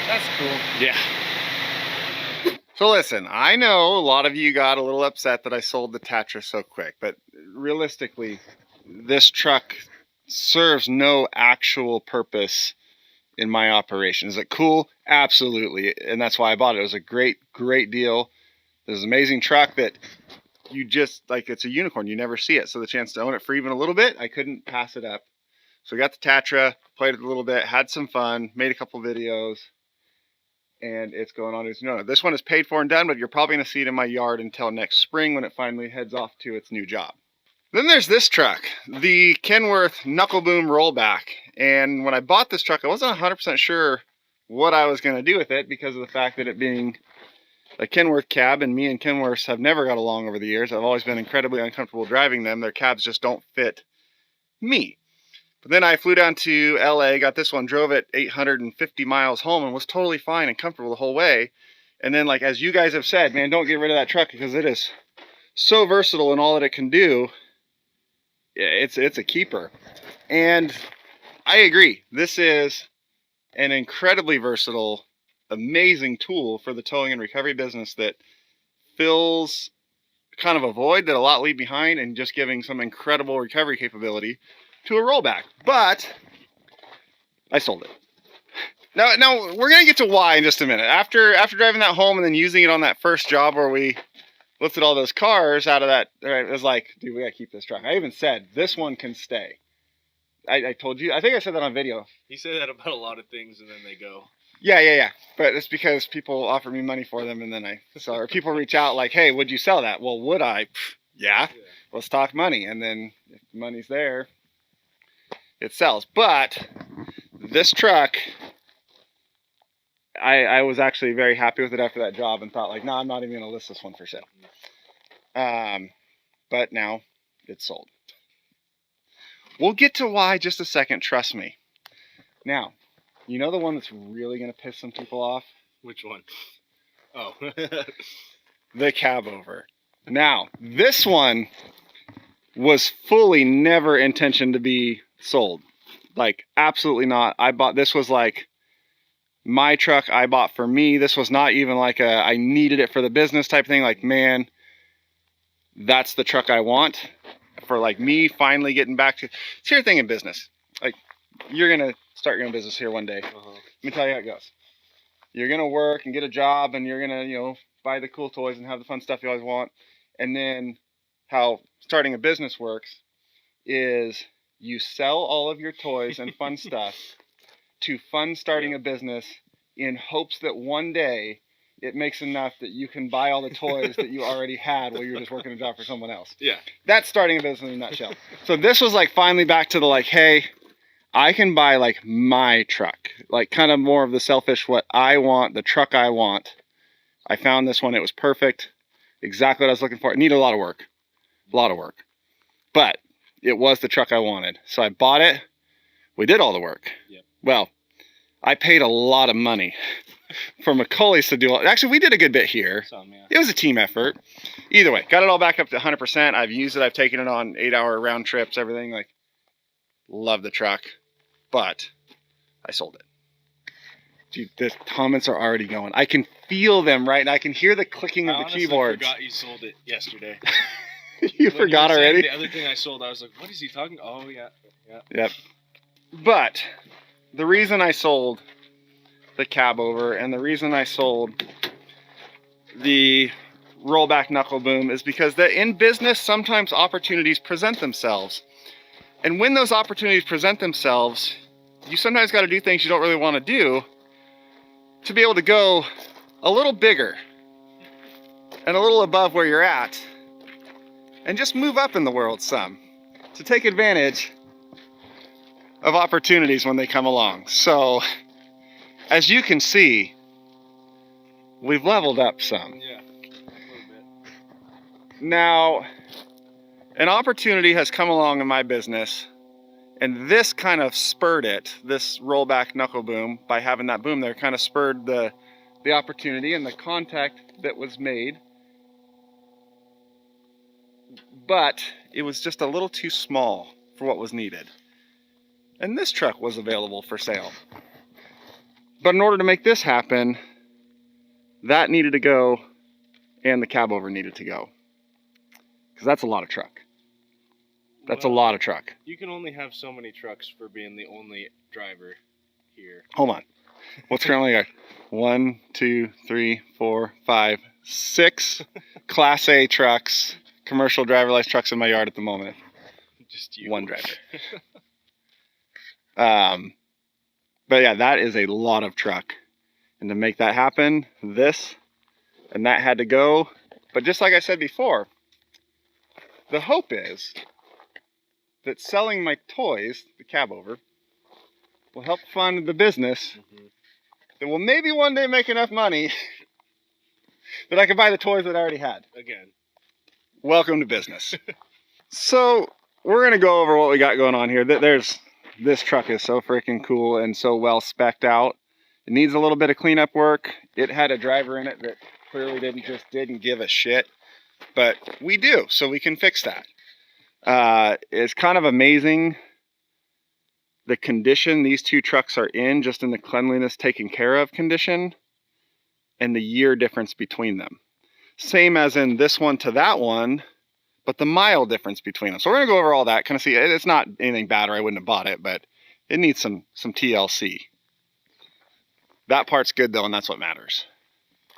That's cool. Yeah. So listen, I know a lot of you got a little upset that I sold the Tatra so quick, but realistically, this truck serves no actual purpose in my operation. Is it cool? Absolutely. And that's why I bought it. It was a great deal. This is an amazing truck that you just, like, it's a unicorn. You never see it. So the chance to own it for even a little bit, I couldn't pass it up. So we got the Tatra, played it a little bit, had some fun, made a couple videos, and it's going on as no. This one is paid for and done, but you're probably going to see it in my yard until next spring when it finally heads off to its new job. Then there's this truck, the Kenworth Knuckle Boom Rollback. And when I bought this truck, I wasn't 100% sure what I was going to do with it because of the fact that it being a Kenworth cab, and me and Kenworths have never got along over the years. I've always been incredibly uncomfortable driving them. Their cabs just don't fit me. But then I flew down to LA, got this one, drove it 850 miles home and was totally fine and comfortable the whole way. And then, like, as you guys have said, man, don't get rid of that truck because it is so versatile in all that it can do. It's a keeper. And I agree. This is an incredibly versatile, amazing tool for the towing and recovery business that fills kind of a void that a lot leave behind and just giving some incredible recovery capability to a rollback. But I sold it. Now we're gonna get to why in just a minute. After driving that home and then using it on that first job where we lifted all those cars out of that, it was like, dude, we gotta keep this truck. I even said this one can stay. I told you, I think I said that on video. You say that about a lot of things and then they go. Yeah. But it's because people offer me money for them and then I sell, or people reach out like, hey, would you sell that? Well, would I? Yeah. Let's talk money. And then if the money's there, it sells. But this truck, I was actually very happy with it after that job and thought like, no, I'm not even going to list this one for sale. But now it's sold. We'll get to why just a second, trust me. Now, you know the one that's really going to piss some people off? Which one? Oh. The cabover. Now, this one was fully never intentioned to be sold. Like, absolutely not. This was like my truck I bought for me. This was not even like I needed it for the business type thing. Like, man, that's the truck I want for like me finally getting back to. It's your thing in business. Like, you're going to start your own business here one day. Let me tell you how it goes. You're going to work and get a job and you're going to, you know, buy the cool toys and have the fun stuff you always want. And then how starting a business works is you sell all of your toys and fun stuff to fund starting a business in hopes that one day it makes enough that you can buy all the toys that you already had while you were just working a job for someone else. Yeah. That's starting a business in a nutshell. So this was like finally back to the like, hey, I can buy like my truck, like kind of more of the selfish, what I want, the truck I want. I found this one. It was perfect. Exactly what I was looking for. It needed a lot of work, but it was the truck I wanted. So I bought it. We did all the work. Yep. Well, I paid a lot of money for McCauley's to do all. Actually, we did a good bit here. Yeah. It was a team effort. Either way, got it all back up to 100%. I've used it. I've taken it on 8-hour round trips, everything. Like, love the truck, but I sold it. Dude, the comments are already going. I can feel them right now. I can hear the clicking of the keyboards. I forgot you sold it yesterday. You forgot already? The other thing I sold, I was like, what is he talking? Oh, yeah. Yep. But the reason I sold the cabover and the reason I sold the rollback knuckle boom is because in business, sometimes opportunities present themselves. And when those opportunities present themselves, you sometimes got to do things you don't really want to do to be able to go a little bigger and a little above where you're at and just move up in the world some to take advantage of opportunities when they come along. So as you can see, we've leveled up some. Yeah, a little bit. Now, an opportunity has come along in my business, and this kind of spurred it. This rollback knuckle boom, by having that boom there, kind of spurred the opportunity and the contact that was made. But it was just a little too small for what was needed. And this truck was available for sale. But in order to make this happen, that needed to go and the cabover needed to go. Because that's a lot of truck. That's a lot of truck. You can only have so many trucks for being the only driver here. Hold on. What's currently got 1, 2, 3, 4, 5, 6 Class A trucks, commercial driverless trucks in my yard at the moment. Just you. One driver. But yeah, that is a lot of truck. And to make that happen, this and that had to go. But just like I said before, the hope is that selling my toys, the cabover, will help fund the business that will maybe one day make enough money that I can buy the toys that I already had. Again. Welcome to business. So we're going to go over what we got going on here. This truck is so freaking cool and so well spec'd out. It needs a little bit of cleanup work. It had a driver in it that clearly didn't give a shit. But we do, so we can fix that. It's kind of amazing the condition these two trucks are in, just in the cleanliness taken care of condition, and the year difference between them. Same as in this one to that one, but the mile difference between them. So we're gonna go over all that, kind of see. It's not anything bad, or I wouldn't have bought it, but it needs some TLC. That part's good though, and that's what matters.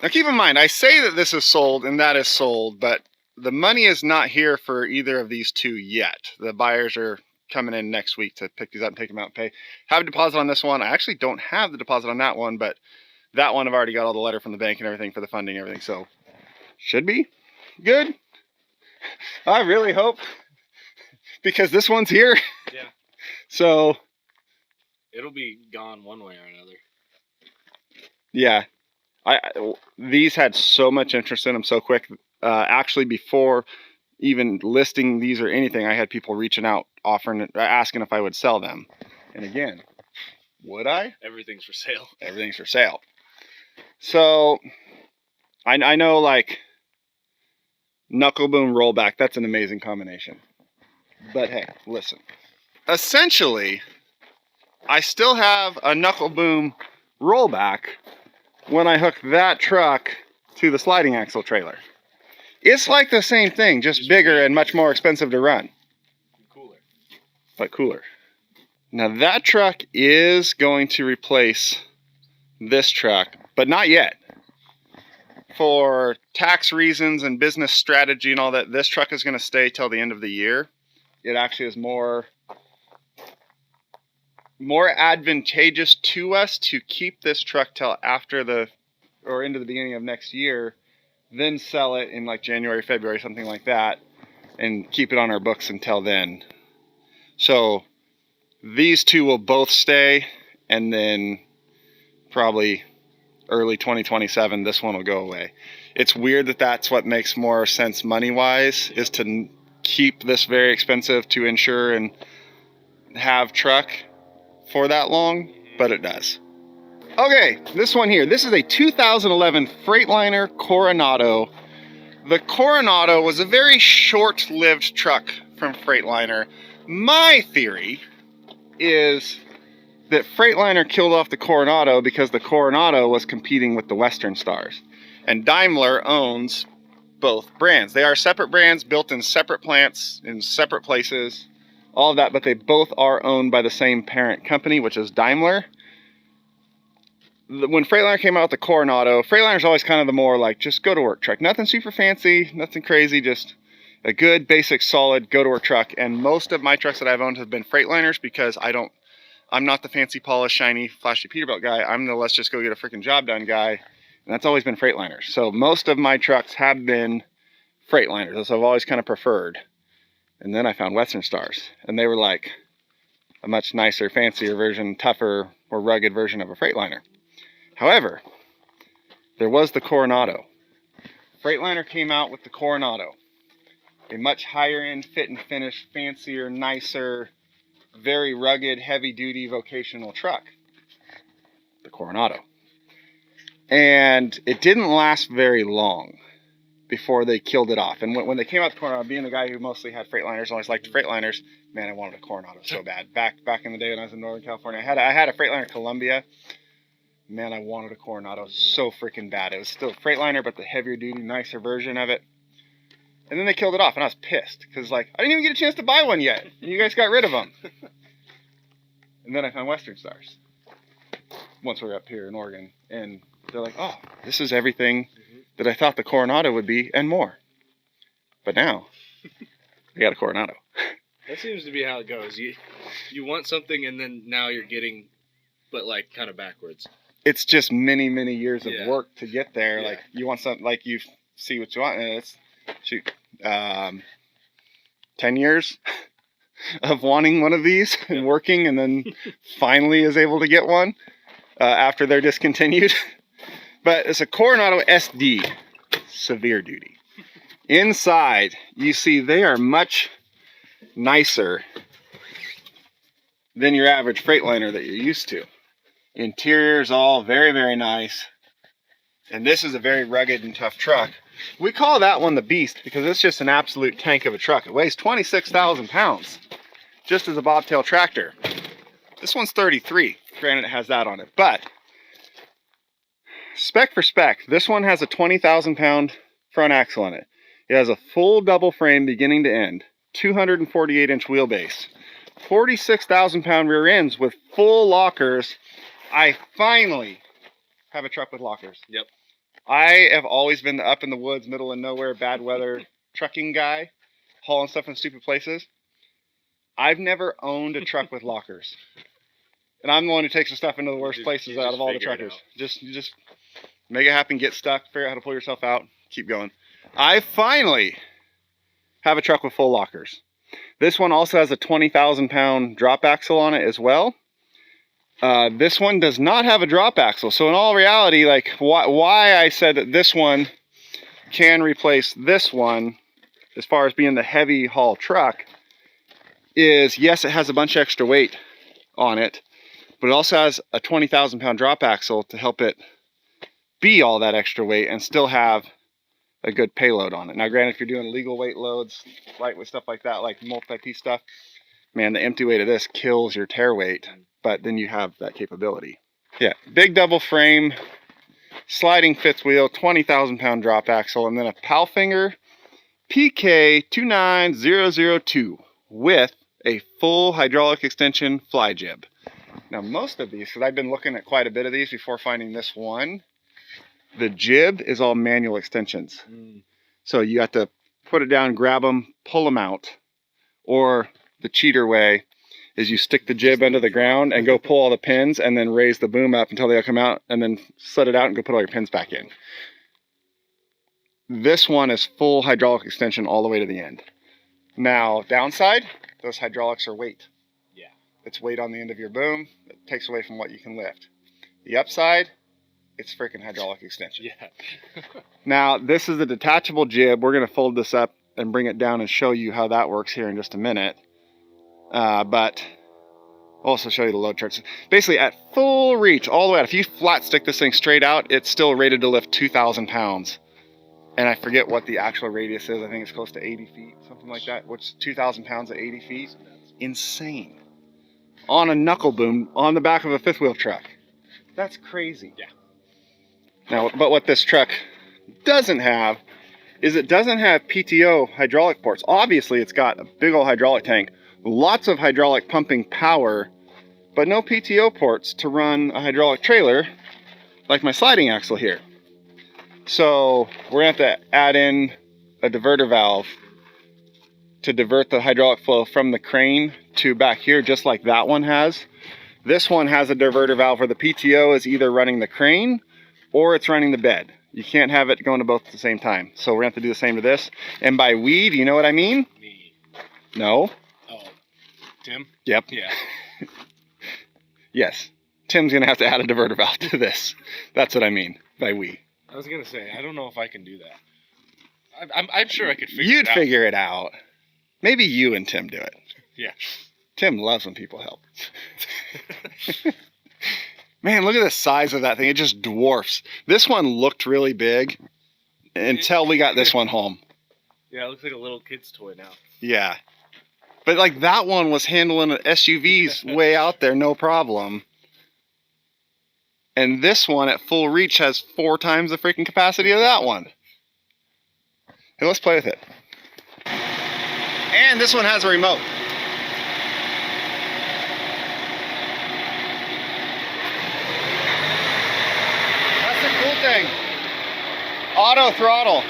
Now keep in mind, I say that this is sold and that is sold, but the money is not here for either of these two yet. The buyers are coming in next week to pick these up and take them out and pay. Have a deposit on this one. I actually don't have the deposit on that one, but that one I've already got all the letter from the bank and everything for the funding and everything, so should be good. I really hope, because this one's here. Yeah. So it'll be gone one way or another. Yeah. These had so much interest in them so quick. Actually, before even listing these or anything, I had people reaching out, asking if I would sell them. And again, would I? Everything's for sale. Everything's for sale. So I know, like, Knuckle boom rollback, that's an amazing combination. But hey, listen. Essentially, I still have a Knuckle boom rollback when I hook that truck to the sliding axle trailer. It's like the same thing, just bigger and much more expensive to run. Cooler. But cooler. Now that truck is going to replace this truck, but not yet. For tax reasons and business strategy and all that, this truck is going to stay till the end of the year. It actually is more advantageous to us to keep this truck till after into the beginning of next year, then sell it in like January, February, something like that, and keep it on our books until then. So these two will both stay, and then probably early 2027, this one will go away. It's weird that that's what makes more sense money-wise, is to keep this very expensive to insure and have truck for that long, but it does. Okay, this one here. This is a 2011 Freightliner Coronado. The Coronado was a very short-lived truck from Freightliner. My theory is that Freightliner killed off the Coronado because the Coronado was competing with the Western Stars. And Daimler owns both brands. They are separate brands, built in separate plants, in separate places, all of that, but they both are owned by the same parent company, which is Daimler. When Freightliner came out with the Coronado, Freightliner's always kind of the more like, just go to work truck. Nothing super fancy, nothing crazy, just a good, basic, solid go to work truck. And most of my trucks that I've owned have been Freightliners because I'm not the fancy, polished, shiny, flashy Peterbilt guy. I'm the let's just go get a freaking job done guy. And that's always been Freightliners. So most of my trucks have been Freightliners. That's what I've always kind of preferred. And then I found Western Stars. And they were like a much nicer, fancier version, tougher, more rugged version of a Freightliner. However, there was the Coronado. Freightliner came out with the Coronado. A much higher end fit and finish, fancier, nicer, very rugged, heavy duty vocational truck. The Coronado. And it didn't last very long before they killed it off. And when they came out with the Coronado, being the guy who mostly had Freightliners, always liked Freightliners, man, I wanted a Coronado so bad. Back in the day when I was in Northern California, I had a Freightliner Columbia. Man, I wanted a Coronado so freaking bad. It was still Freightliner, but the heavier duty, nicer version of it. And then they killed it off, and I was pissed because, like, I didn't even get a chance to buy one yet, and you guys got rid of them. And then I found Western Stars once we were up here in Oregon, and they're like, "Oh, this is everything that I thought the Coronado would be and more." But now, I got a Coronado. That seems to be how it goes. You want something, and then now you're getting, but like kind of backwards. It's just many, many years of Yeah. work to get there. Yeah. Like, you want something, like, you see what you want, and it's, shoot, 10 years of wanting one of these and working, and then finally is able to get one after they're discontinued. But it's a Coronado SD, severe duty. Inside, you see they are much nicer than your average Freightliner that you're used to. Interior's all very, very nice. And this is a very rugged and tough truck. We call that one the Beast because it's just an absolute tank of a truck. It weighs 26,000 pounds, just as a bobtail tractor. This one's 33. Granted, it has that on it. But, spec for spec, this one has a 20,000 pound front axle on it. It has a full double frame beginning to end, 248 inch wheelbase, 46,000 pound rear ends with full lockers. I finally have a truck with lockers. Yep. I have always been the up in the woods, middle of nowhere, bad weather trucking guy, hauling stuff in stupid places. I've never owned a truck with lockers. And I'm the one who takes the stuff into the worst places out of all the truckers. You just make it happen, get stuck, figure out how to pull yourself out, keep going. I finally have a truck with full lockers. This one also has a 20,000 pound drop axle on it as well. This one does not have a drop axle. So in all reality, like, why I said that this one can replace this one as far as being the heavy haul truck is, yes, it has a bunch of extra weight on it, but it also has a 20,000 pound drop axle to help it be all that extra weight and still have a good payload on it. Now, granted, if you're doing legal weight loads, lightweight stuff like that, like multi-piece stuff, man, the empty weight of this kills your tear weight, but then you have that capability. Yeah, big double frame, sliding fifth wheel, 20,000 pound drop axle, and then a Palfinger PK29002 with a full hydraulic extension fly jib. Now, most of these, because I've been looking at quite a bit of these before finding this one, the jib is all manual extensions. So you have to put it down, grab them, pull them out. Or the cheater way is you stick the jib into the ground and go pull all the pins and then raise the boom up until they all come out and then set it out and go put all your pins back in. This one is full hydraulic extension all the way to the end. Now, downside, those hydraulics are weight. Yeah. It's weight on the end of your boom. It takes away from what you can lift. The upside, it's freaking hydraulic extension. Yeah. Now, this is a detachable jib. We're going to fold this up and bring it down and show you how that works here in just a minute. But I'll also show you the load charts. Basically, at full reach, all the way out, if you flat stick this thing straight out, it's still rated to lift 2,000 pounds. And I forget what the actual radius is. I think it's close to 80 feet, something like that, which is 2,000 pounds at 80 feet. Insane. On a knuckle boom on the back of a fifth wheel truck. That's crazy. Yeah. Now, but what this truck doesn't have is it doesn't have PTO hydraulic ports. Obviously, it's got a big old hydraulic tank, lots of hydraulic pumping power, but no PTO ports to run a hydraulic trailer like my sliding axle here. So we're gonna have to add in a diverter valve to divert the hydraulic flow from the crane to back here, just like that one has. This one has a diverter valve where the PTO is either running the crane or it's running the bed. You can't have it going to both at the same time. So we're gonna have to do the same to this. And by we, do you know what I mean? Me. No. Oh. Tim? Yep. Yeah. Yes. Tim's gonna have to add a diverter valve to this. That's what I mean by we. I was gonna say, I don't know if I can do that. I'm sure I could figure it You'd out. figure it out. Maybe you and Tim do it. Yeah. Tim loves when people help. Man, look at the size of that thing. It just dwarfs. This one looked really big until we got this one home. Yeah, it looks like a little kid's toy now. Yeah. But like that one was handling SUVs way out there, no problem. And this one at full reach has 4 times the freaking capacity of that one. Hey, let's play with it. And this one has a remote. That's the cool thing. Auto throttle. Alright,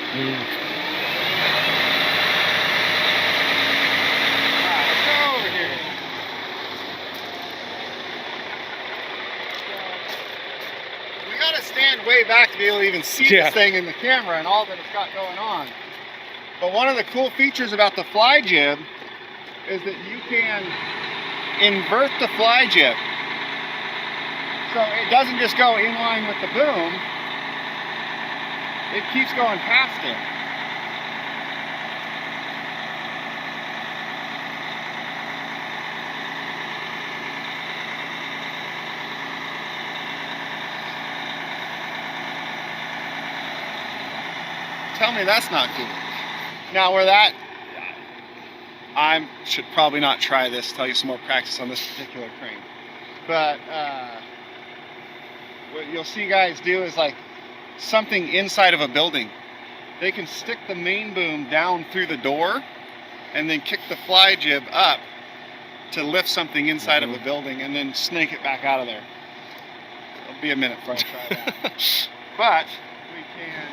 let's go over here. We gotta stand way back to be able to even see this thing in the camera and all that it's got going on. But one of the cool features about the fly jib is that you can invert the fly jib. So it doesn't just go in line with the boom, it keeps going past it. Tell me that's not cool. Now where that, I should probably not try this until I get some more practice on this particular crane. But what you'll see guys do is like something inside of a building. They can stick the main boom down through the door and then kick the fly jib up to lift something inside of a building and then snake it back out of there. It'll be a minute before I try that. But we can.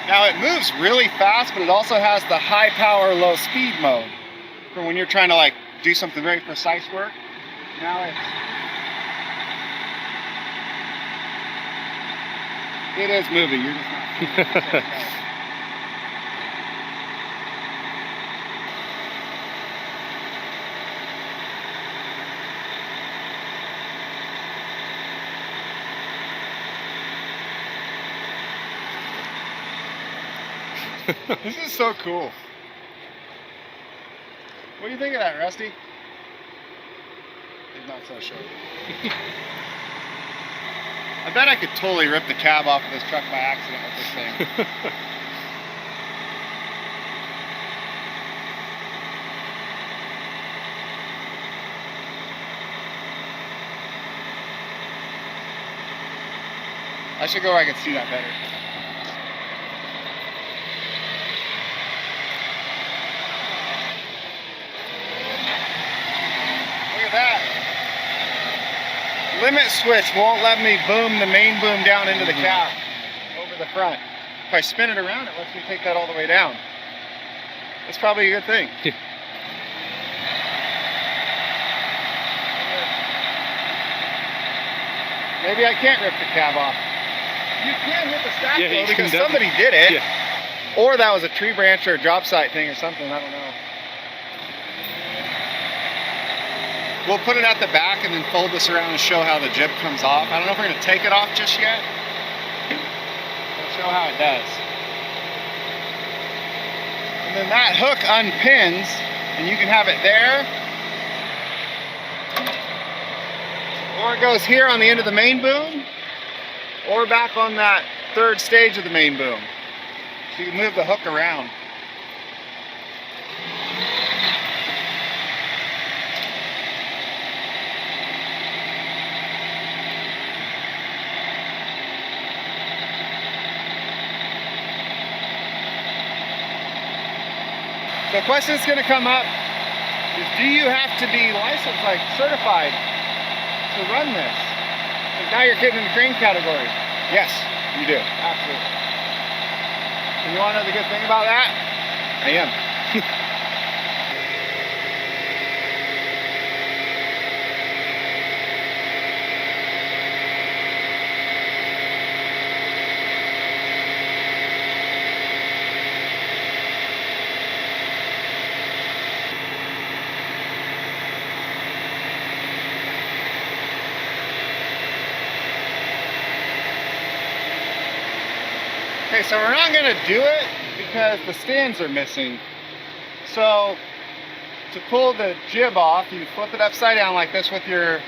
Now it moves really fast, but it also has the high power, low speed mode for when you're trying to like do something very precise work. Now it is moving. You're just not. This is so cool. What do you think of that, Rusty? He's not so sure. I bet I could totally rip the cab off of this truck by accident with this thing. I should go where I can see that better. That limit switch won't let me boom the main boom down into the cab over the front. If I spin it around, it lets me take that all the way down. That's probably a good thing. Maybe I can't rip the cab off. You can hit the stack though, because somebody did it. Yeah. Or that was a tree branch or a job site thing or something, I don't know. We'll put it at the back and then fold this around and show how the jib comes off. I don't know if we're going to take it off just yet. We'll show how it does. And then that hook unpins and you can have it there. Or it goes here on the end of the main boom. Or back on that third stage of the main boom. So you can move the hook around. So the question that's going to come up is, do you have to be licensed, like certified, to run this? Because now you're getting in the crane category. Yes, you do. Absolutely. And you want to know the good thing about that? I am. Okay, so we're not going to do it because the stands are missing. So to pull the jib off, you flip it upside down like this with your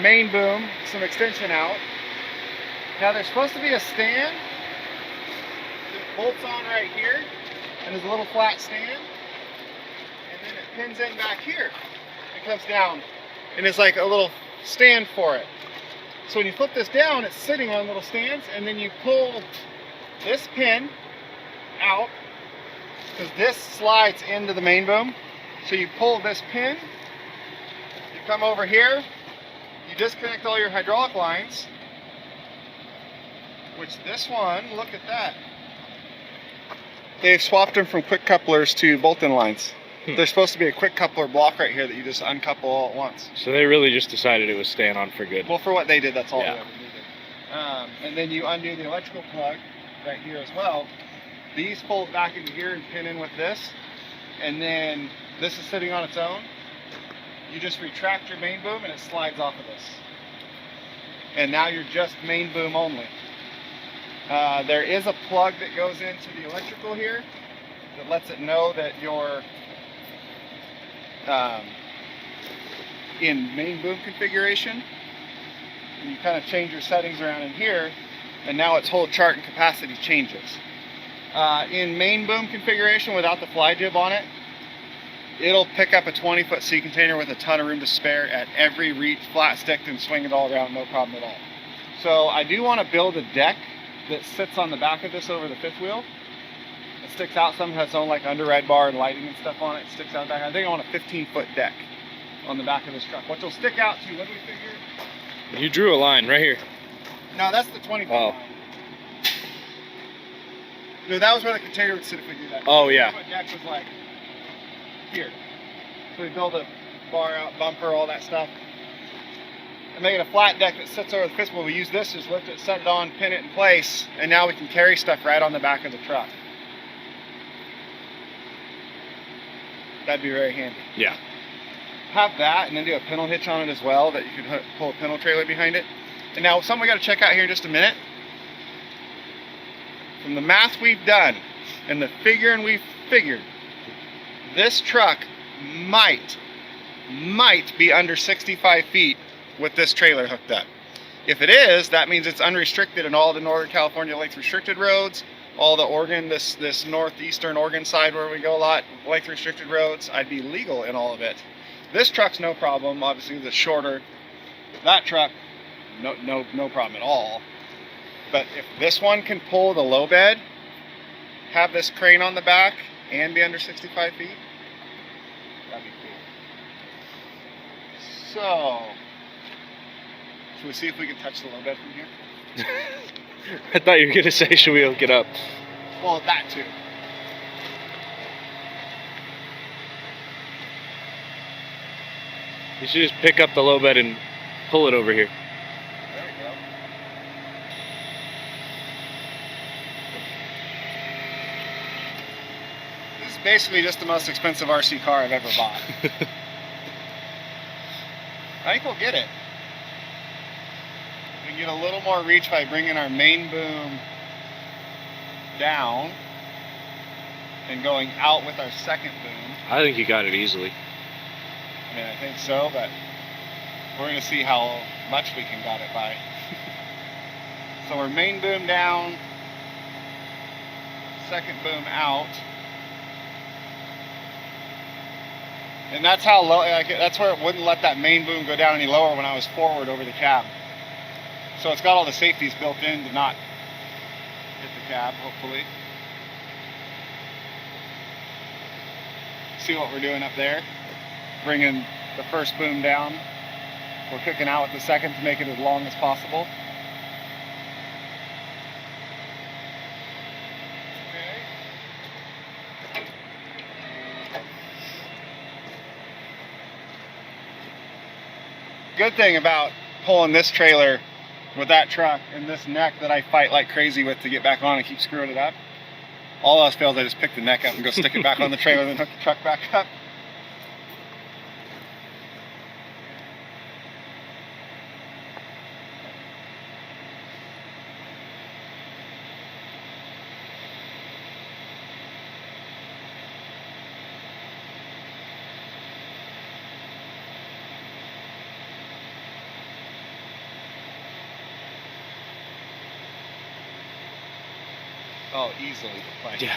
main boom, some extension out. Now there's supposed to be a stand that bolts on right here, and there's a little flat stand, and then it pins in back here. It comes down and it's like a little stand for it. So when you flip this down, it's sitting on little stands, and then you pull this pin out, because this slides into the main boom. So you pull this pin, you come over here, you disconnect all your hydraulic lines, which this one, look at that. They've swapped them from quick couplers to bolt-in lines. There's supposed to be a quick coupler block right here that you just uncouple all at once. So they really just decided it was staying on for good. Well, for what they did, that's all Yeah. they ever needed. And then you undo the electrical plug right here as well. These fold back into here and pin in with this. And then this is sitting on its own. You just retract your main boom and it slides off of this. And now you're just main boom only. There is a plug that goes into the electrical here that lets it know that you're in main boom configuration. And you kind of change your settings around in here, and now its whole chart and capacity changes. In main boom configuration without the fly jib on it, it'll pick up a 20-foot sea container with a ton of room to spare at every reach, flat stick, and swing it all around, no problem at all. So I do want to build a deck that sits on the back of this over the fifth wheel. It sticks out some, has its own like underride bar and lighting and stuff on it. It sticks out back. I think I want a 15-foot deck on the back of this truck. What will stick out to, what do we figure? You drew a line right here. No, that's the 20-foot Oh. line. No, that was where the container would sit if we do that. Oh, yeah. The deck was like here. So we build a bar out, bumper, all that stuff. And make it a flat deck that sits over the fifth wheel. We use this, just lift it, set it on, pin it in place, and now we can carry stuff right on the back of the truck. That'd be very handy. Yeah. Have that, and then do a pintle hitch on it as well, that you can pull a pintle trailer behind it. And now something we got to check out here in just a minute. From the math we've done and the figuring we've figured, this truck might be under 65 feet with this trailer hooked up. If it is, that means it's unrestricted in all the Northern California length restricted roads, all the Oregon, this northeastern Oregon side where we go a lot, length restricted roads. I'd be legal in all of it. This truck's no problem, obviously it's shorter. That truck, no problem at all. But if this one can pull the low bed, have this crane on the back, and be under 65 feet, that'd be cool. So, should we see if we can touch the low bed from here? I thought you were going to say, should we hook it up? Well, that too. You should just pick up the low bed and pull it over here. There we go. This is basically just the most expensive RC car I've ever bought. I think we'll get it. We can get a little more reach by bringing our main boom down and going out with our second boom. I think you got it easily. I mean, I think so, but we're going to see how much we can got it by. So we're main boom down, second boom out. And that's how low, like, that's where it wouldn't let that main boom go down any lower when I was forward over the cab. So it's got all the safeties built in to not hit the cab, hopefully. See what we're doing up there? Bringing the first boom down. We're cooking out with the second to make it as long as possible. Good thing about pulling this trailer with that truck and this neck that I fight like crazy with to get back on and keep screwing it up. All else fails, I just pick the neck up and go stick it back on the trailer and then hook the truck back up. Oh, easily. Like, Yeah.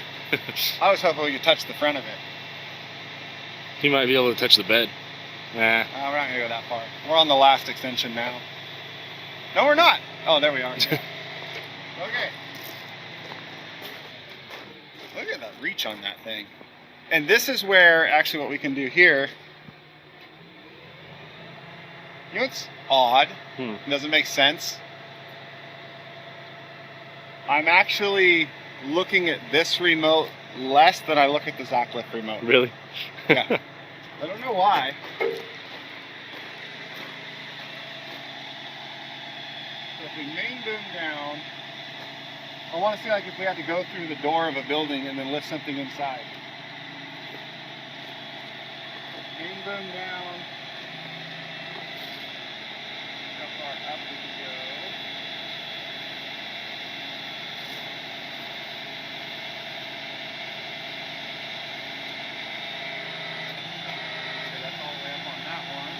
I was hoping we could touch the front of it. He might be able to touch the bed. Nah. We're not gonna go that far. We're on the last extension now. No, we're not. Oh, there we are. Yeah. Okay. Look at the reach on that thing. And this is where, actually, what we can do here. You know what's odd? It doesn't make sense. I'm actually looking at this remote less than I look at the Zacklift remote. Really? Yeah. I don't know why. So if we main boom down, I want to see like if we had to go through the door of a building and then lift something inside. Main boom down. How far up we can go? Okay, that's all the way up on that one.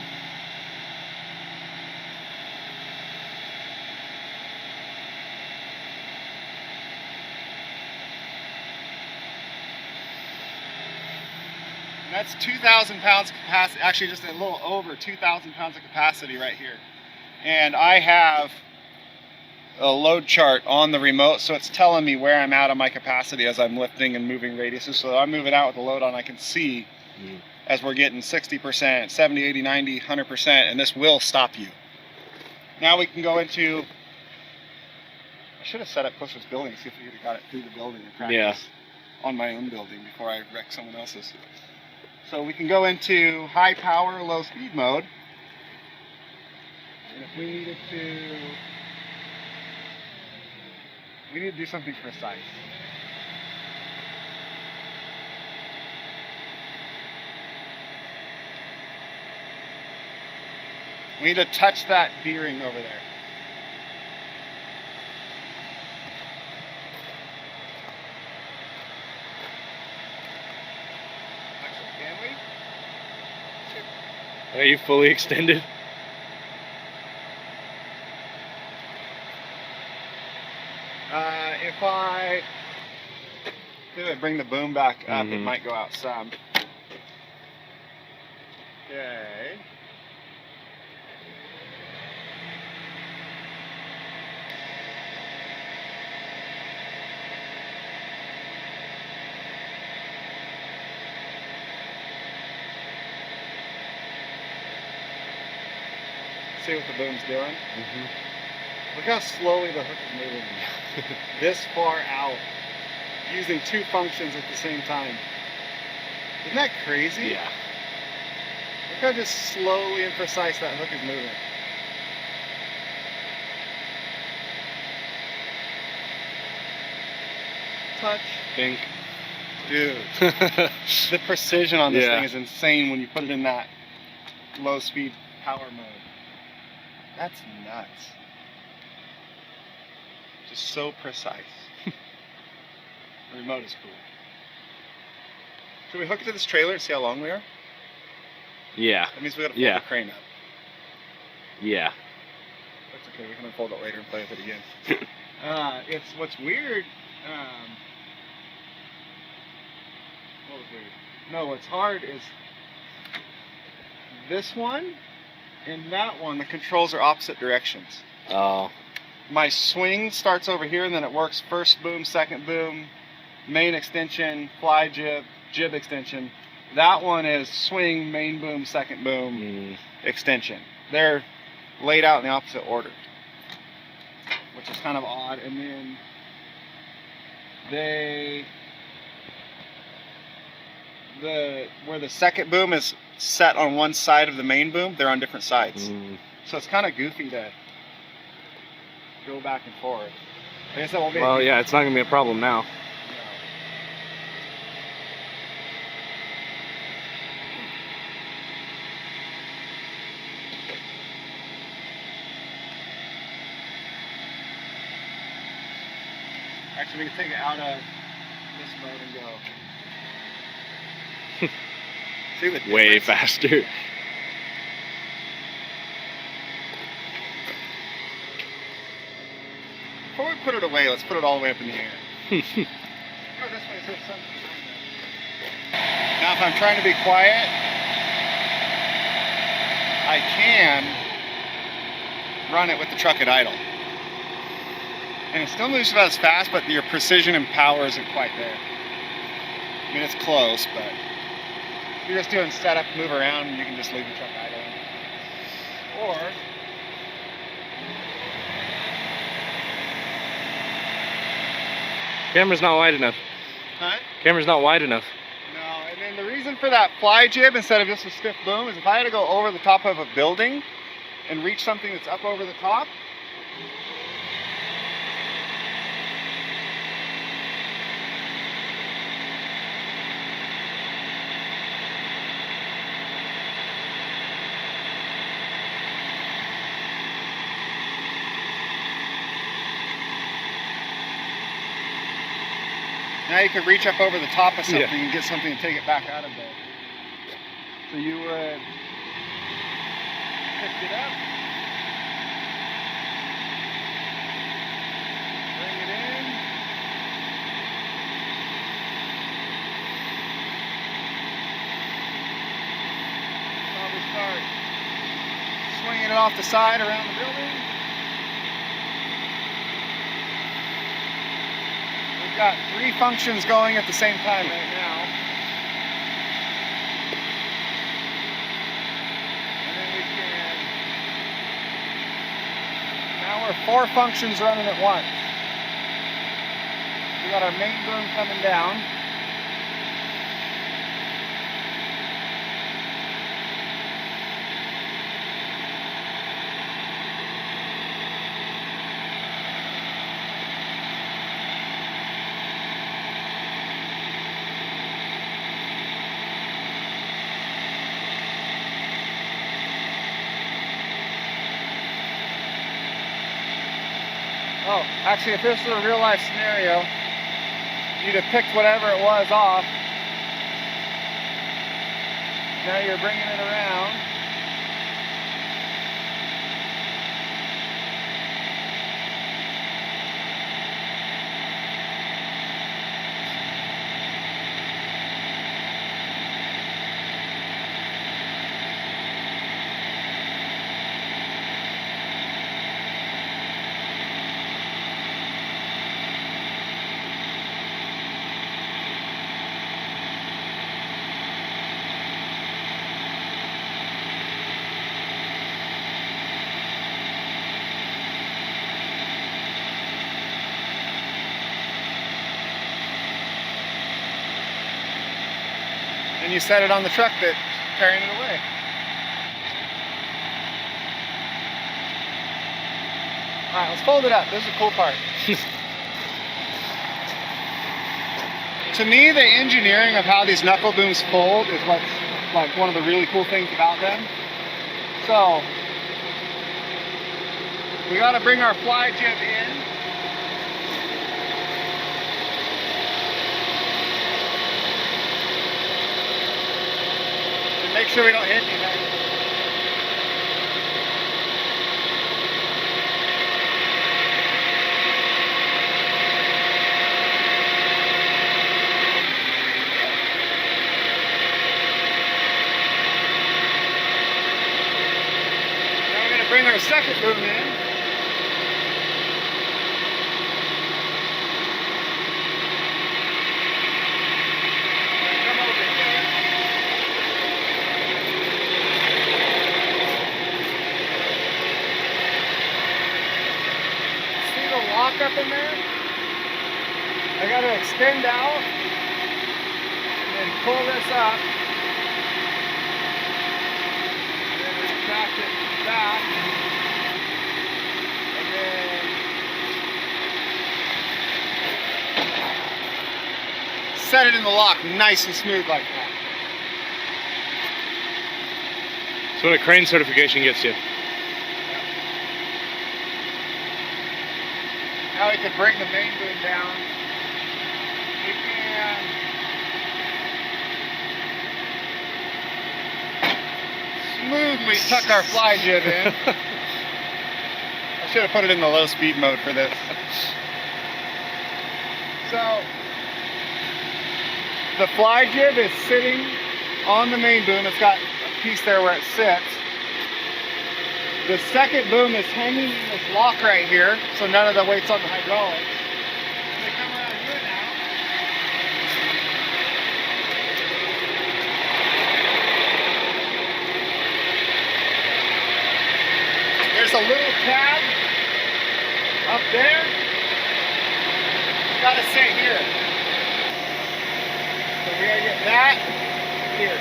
And that's 2,000 pounds capacity, actually just a little over 2,000 pounds of capacity right here. And I have a load chart on the remote, so it's telling me where I'm at on my capacity as I'm lifting and moving radiuses. So I'm moving out with the load on, I can see as we're getting 60%, 70, 80, 90, 100%, and this will stop you. Now we can go into, I should have set up closer to this building, see if we could have got it through the building and practice on my own building before I wreck someone else's. So we can go into high power, low speed mode. And if we needed to do something precise. We need to touch that D-ring over there. Actually, can we? Are you fully extended? If I bring the boom back up, it might go out some. Okay. See what the boom's doing? Look how slowly the hook is moving. This far out, using two functions at the same time. Isn't that crazy? Yeah. Look how just slowly and precise that hook is moving. Touch. Think. Dude. The precision on this thing is insane when you put it in that low speed power mode. That's nuts. Just so precise. The remote is cool. Should we hook it to this trailer and see how long we are? Yeah. That means we gotta fold the crane up. Yeah. That's okay, we can unfold it later and play with it again. It's what's weird. What was weird? No, what's hard is this one and that one, the controls are opposite directions. Oh. My swing starts over here and then it works first boom, second boom, main extension, fly jib, jib extension. That one is swing, main boom, second boom, extension. They're laid out in the opposite order, which is kind of odd. And then where the second boom is set on one side of the main boom, they're on different sides. So it's kind of goofy to go back and forth. I guess that won't be. Well, yeah, it's not gonna be a problem now. Actually, we can take it out of this mode and go. See the difference? Way faster. Before we put it away, let's put it all the way up in the air. Go this way so something behind Now if I'm trying to be quiet, I can run it with the truck at idle. And it still moves about as fast, but your precision and power isn't quite there. I mean, it's close, but if you're just doing setup, move around, you can just leave the truck idle. Or Camera's not wide enough. huh? Camera's not wide enough. No, and then the reason for that fly jib instead of just a stiff boom is if I had to go over the top of a building and reach something that's up over the top, now you could reach up over the top of something and get something and take it back out of there. So you would pick it up, bring it in, probably start swinging it off the side around the building. We've got 3 functions going at the same time right now. And then we can, now we're 4 functions running at once. We got our main boom coming down. Oh, actually, if this was a real life scenario, you'd have picked whatever it was off. Now you're bringing it around. And you set it on the truck that's carrying it away. Alright, let's fold it up. This is the cool part. To me, the engineering of how these knuckle booms fold is what's like one of the really cool things about them. So, we got to bring our fly jib in. Make sure we don't hit anything. Now we're going to bring our second boom in. Up in there, I got to extend out and then pull this up and then retract it back and then set it in the lock nice and smooth like that. That's what a crane certification gets you. Now we can bring the main boom down. We can smoothly tuck our fly jib in. I should have put it in the low speed mode for this. So the fly jib is sitting on the main boom. It's got a piece there where it sits. The second boom is hanging in this lock right here, so none of the weight's on the hydraulics. And they come around here now. There's a little tab up there. It's got to sit here. So we gotta get that here.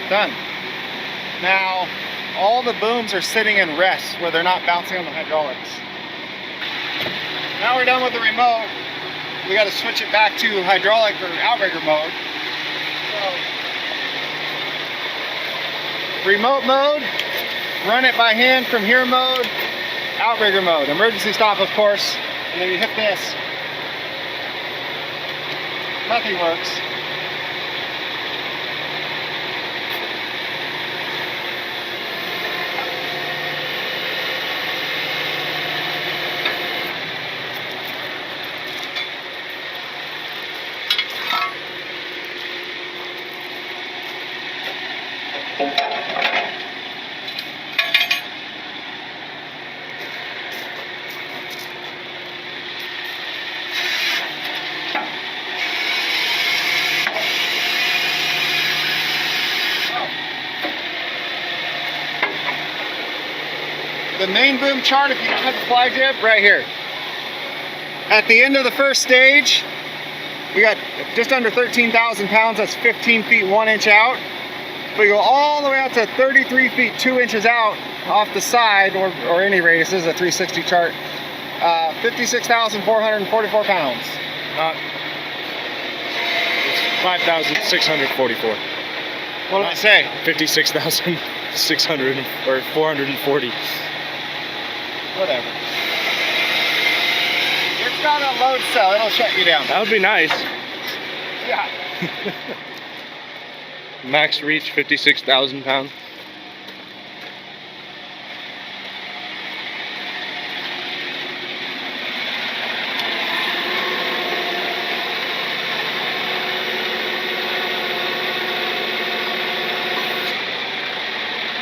Done. Now, all the booms are sitting in rest where they're not bouncing on the hydraulics. Now we're done with the remote. We got to switch it back to hydraulic or outrigger mode. So, remote mode, run it by hand from here mode, outrigger mode, emergency stop of course, and then you hit this. Nothing works. The main boom chart, if you cut the fly jib, right here. At the end of the first stage, we got just under 13,000 pounds, that's 15 feet 1 inch out. We go all the way out to 33 feet 2 inches out off the side, or any radius. This is a 360 chart. 56,444 pounds. It's 5,644. What did I say? 56,600 or 440. Whatever. It's got a load cell, it'll shut you down. That would be nice. Yeah. Max reach 56,000 pounds.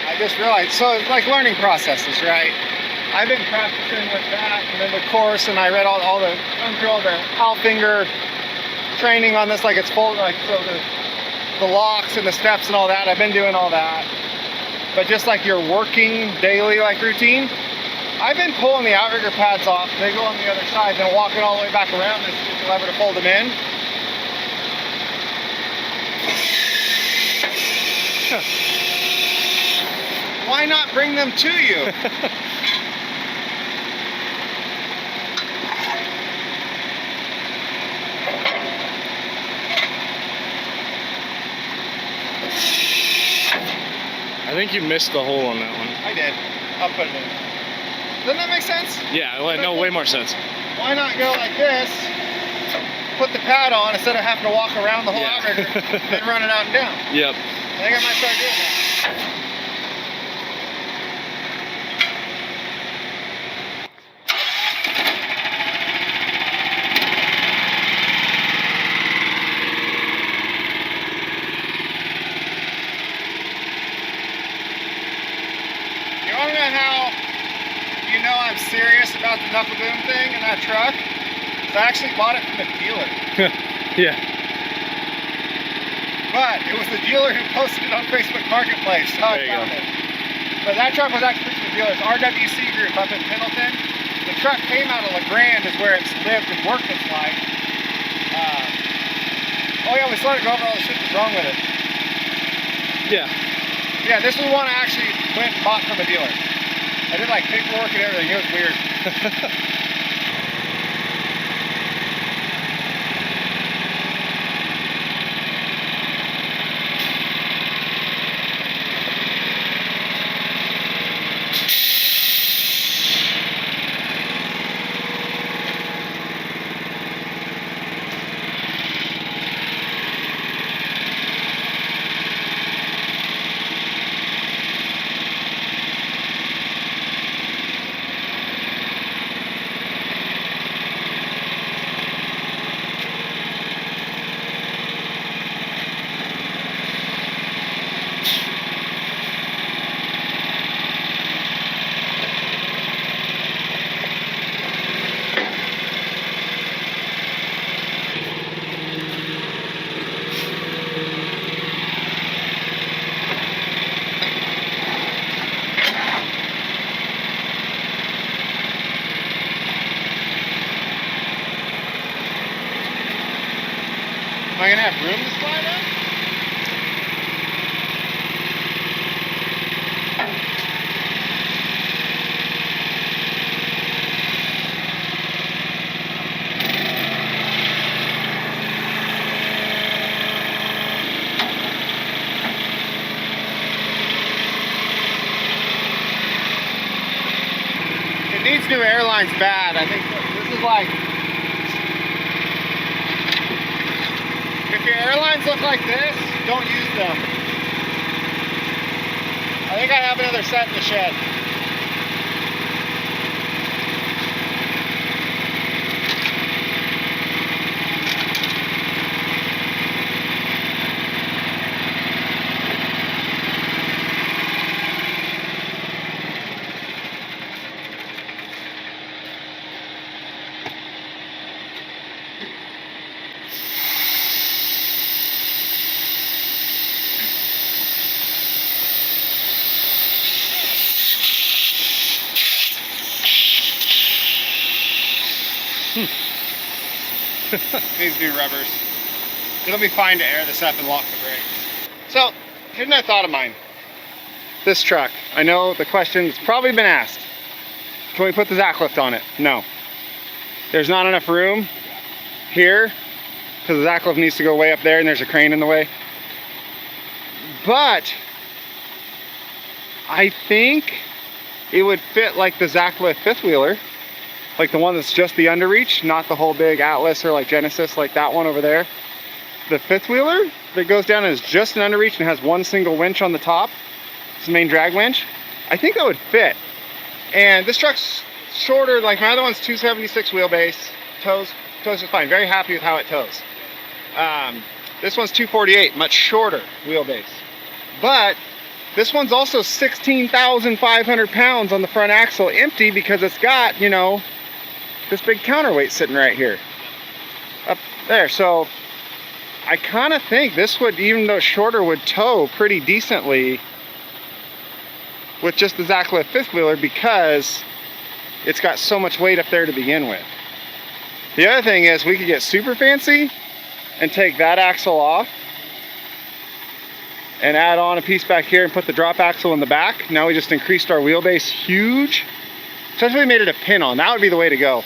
I just realized, so it's like learning processes, right? I've been practicing with that and then the course, and I read all the Halfinger training on this, like it's full, like so the locks and the steps and all that. I've been doing all that, but just like your working daily like routine, I've been pulling the outrigger pads off. They go on the other side, then walking all the way back around this lever to fold them in. Why not bring them to you? I think you missed the hole on that one. I did. I'll put it in. Doesn't that make sense? Yeah, well, no, way more sense. Why not go like this, put the pad on instead of having to walk around the whole outrigger and run it out and down? Yep. I think I might start doing that. You want to know how you know I'm serious about the knuckle boom thing in that truck? So I actually bought it from the dealer. Yeah. But it was the dealer who posted it on Facebook Marketplace. So I found it. But that truck was actually from the dealer's RWC group up in Pendleton. The truck came out of LeGrand, is where it's lived and worked its life. Oh yeah, we started to go over all the shit that's wrong with it. Yeah. Yeah, this is one I actually went and bought from a dealer. I did like paperwork and everything. It was weird. gonna have room to slide up? It needs new airlines bad. I think this is like, if your airlines look like this, don't use them. I think I have another set in the shed. Needs new rubbers. It'll be fine to air this up and lock the brakes. So, here's another thought of mine. This truck, I know the question's probably been asked. Can we put the Zac lift on it? No. There's not enough room here because the Zac lift needs to go way up there and there's a crane in the way. But I think it would fit like the Zac lift fifth wheeler. Like the one that's just the underreach, not the whole big Atlas or like Genesis, like that one over there. The fifth wheeler that goes down and is just an underreach and has one single winch on the top. It's the main drag winch. I think that would fit. And this truck's shorter, like my other one's 276 wheelbase. Tows is fine. Very happy with how it tows. This one's 248, much shorter wheelbase. But this one's also 16,500 pounds on the front axle empty because it's got, you know, this big counterweight sitting right here up there. So I kind of think this would, even though shorter, would tow pretty decently with just the Zac lift fifth wheeler because it's got so much weight up there to begin with. The other thing is we could get super fancy and take that axle off and add on a piece back here and put the drop axle in the back. Now we just increased our wheelbase huge. Essentially made it a pin-on. That would be the way to go.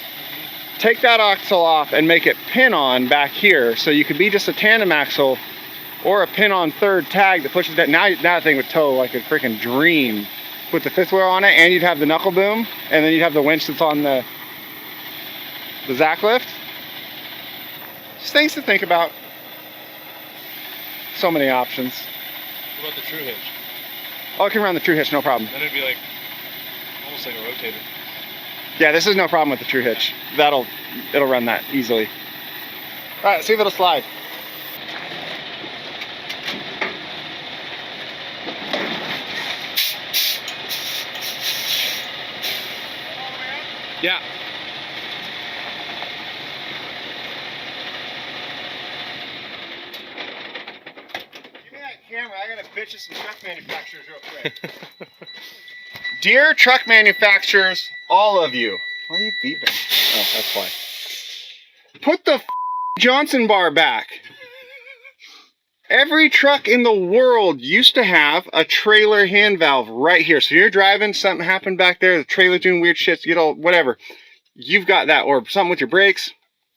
Take that axle off and make it pin-on back here, so you could be just a tandem axle or a pin-on third tag that pushes that. Now that thing would tow like a freaking dream with the fifth wheel on it, and you'd have the knuckle boom, and then you'd have the winch that's on the Zac lift. Just things to think about. So many options. What about the true hitch? Oh, it can run the true hitch, no problem. Then it'd be like almost like a rotator. Yeah, this is no problem with the true hitch. It'll run that easily. All right, see if it'll slide. Yeah. Give me that camera. I gotta bitch at some truck manufacturers real quick. Dear truck manufacturers, all of you. Why are you beeping? Oh, that's why. Put the Johnson bar back. Every truck in the world used to have a trailer hand valve right here. So you're driving, something happened back there, the trailer doing weird shit, you know, whatever. You've got that, or something with your brakes.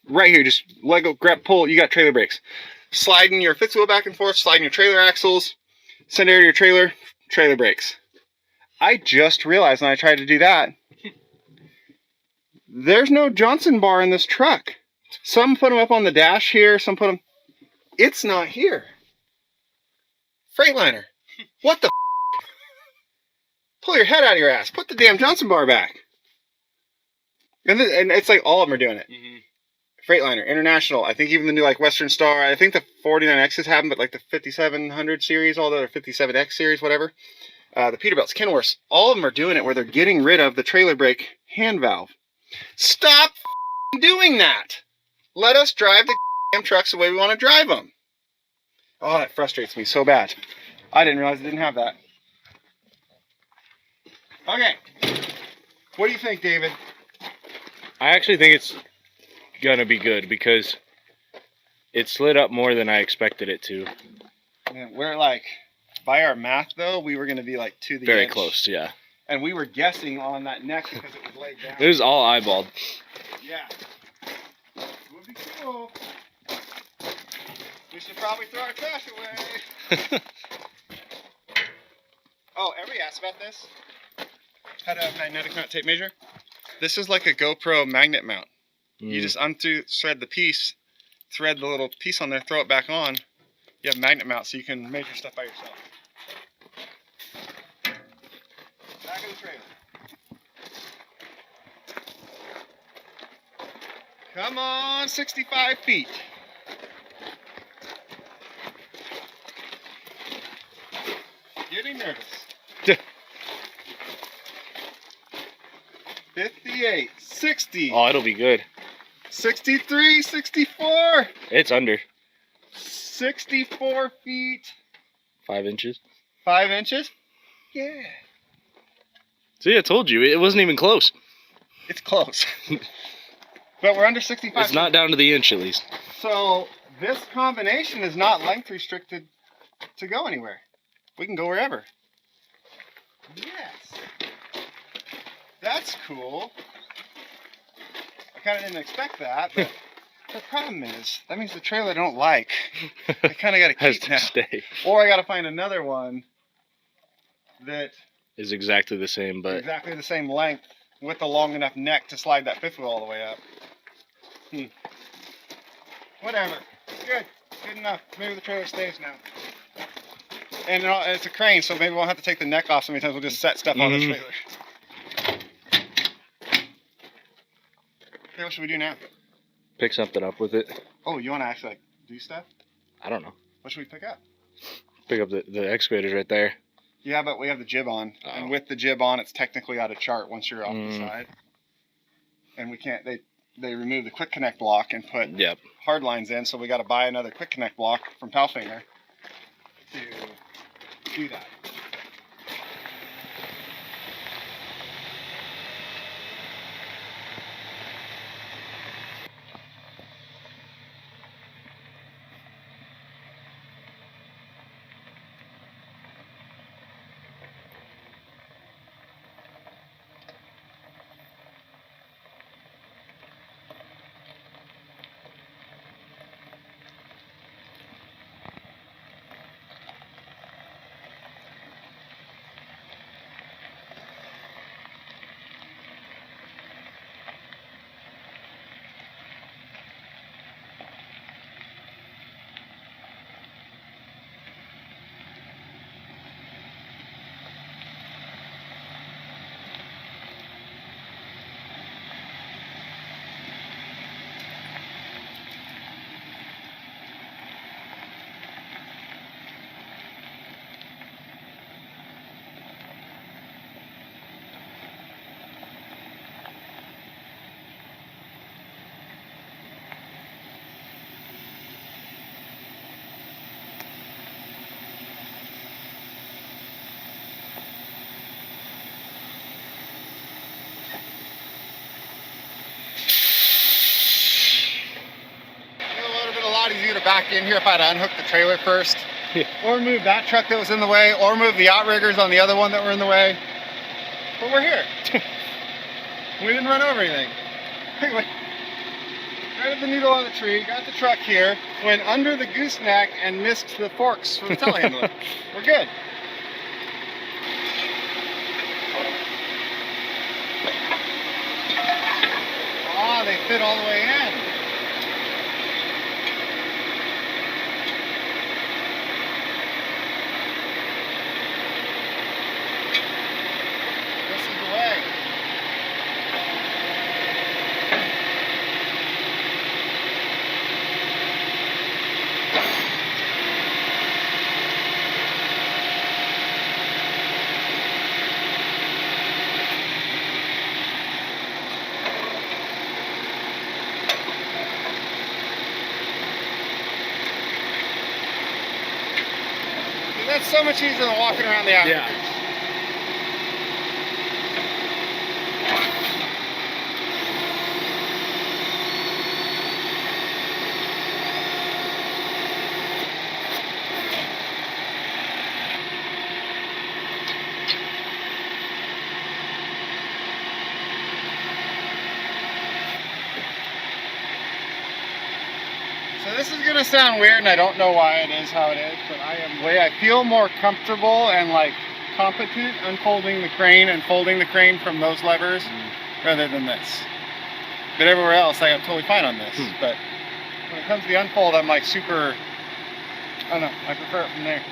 Right here, just let go, grab, pull, you got trailer brakes. Sliding your fifth wheel back and forth, sliding your trailer axles, send air to your trailer, trailer brakes. I just realized when I tried to do that, there's no Johnson bar in this truck. Some put them up on the dash here, some put them... It's not here. Freightliner. What the Pull your head out of your ass. Put the damn Johnson bar back. And it's like all of them are doing it. Freightliner, International. I think even the new like Western Star. I think the 49Xs have them, but like the 5700 series, all the other 57X series, whatever. The Peterbilts, Kenworths, all of them are doing it where they're getting rid of the trailer brake hand valve. Stop doing that. Let us drive the damn trucks the way we want to drive them. Oh, that frustrates me so bad. I didn't realize it didn't have that. Okay. What do you think, David? I actually think it's gonna be good because It slid up more than I expected it to. And we're like, by our math though, we were going to be like to the Very edge. close, yeah. And we were guessing on that neck because it was laid down. It was all eyeballed. Yeah. Would be cool. We should probably throw our trash away. Oh, everybody asked about this? How to magnetic mount tape measure? This is like a GoPro magnet mount. You just thread the piece, thread the little piece on there, throw it back on. You have magnet mount so you can measure stuff by yourself. Back of the trailer. Come on, 65 feet. Getting nervous. 58, 60. Oh, it'll be good. 63, 64. It's under 64 feet. 5 inches. 5 inches? Yeah. See, I told you. It wasn't even close. It's close. But we're under 65 It's not down to the inch, at least. So this combination is not length restricted to go anywhere. We can go wherever. Yes. That's cool. I kind of didn't expect that, but the problem is, that means the trailer I don't like. I kind of got to Has keep to now. stay. Or I got to find another one that Is exactly the same, but exactly the same length with a long enough neck to slide that fifth wheel all the way up. Whatever. Good. Good enough. Maybe the trailer stays now. And it's a crane, so maybe we won't have to take the neck off so many times. We'll just set stuff on the trailer. Okay, what should we do now? pick something up with it. Oh, you want to actually like do stuff? I don't know. What should we pick up? Pick up the excavators right there. Yeah, but we have the jib on, and with the jib on, it's technically out of chart once you're off the side. And we can't. They removed the quick connect block and put hard lines in, so we got to buy another quick connect block from Palfinger to do that. Easier to back in here if I had to unhook the trailer first, or move that truck that was in the way, or move the outriggers on the other one that were in the way. But we're here. We didn't run over anything. Right at the needle on the tree, got the truck here, went under the gooseneck and missed the forks for the telehandler. We're good. Ah, they fit all the way in. That's so much easier than walking around the outriggers. Yeah. This is gonna sound weird, and I don't know why it is how it is, but I feel more comfortable and like competent unfolding the crane and folding the crane from those levers rather than this. But everywhere else, like, I'm totally fine on this. But when it comes to the unfold, I'm like super, I don't know, I prefer it from there.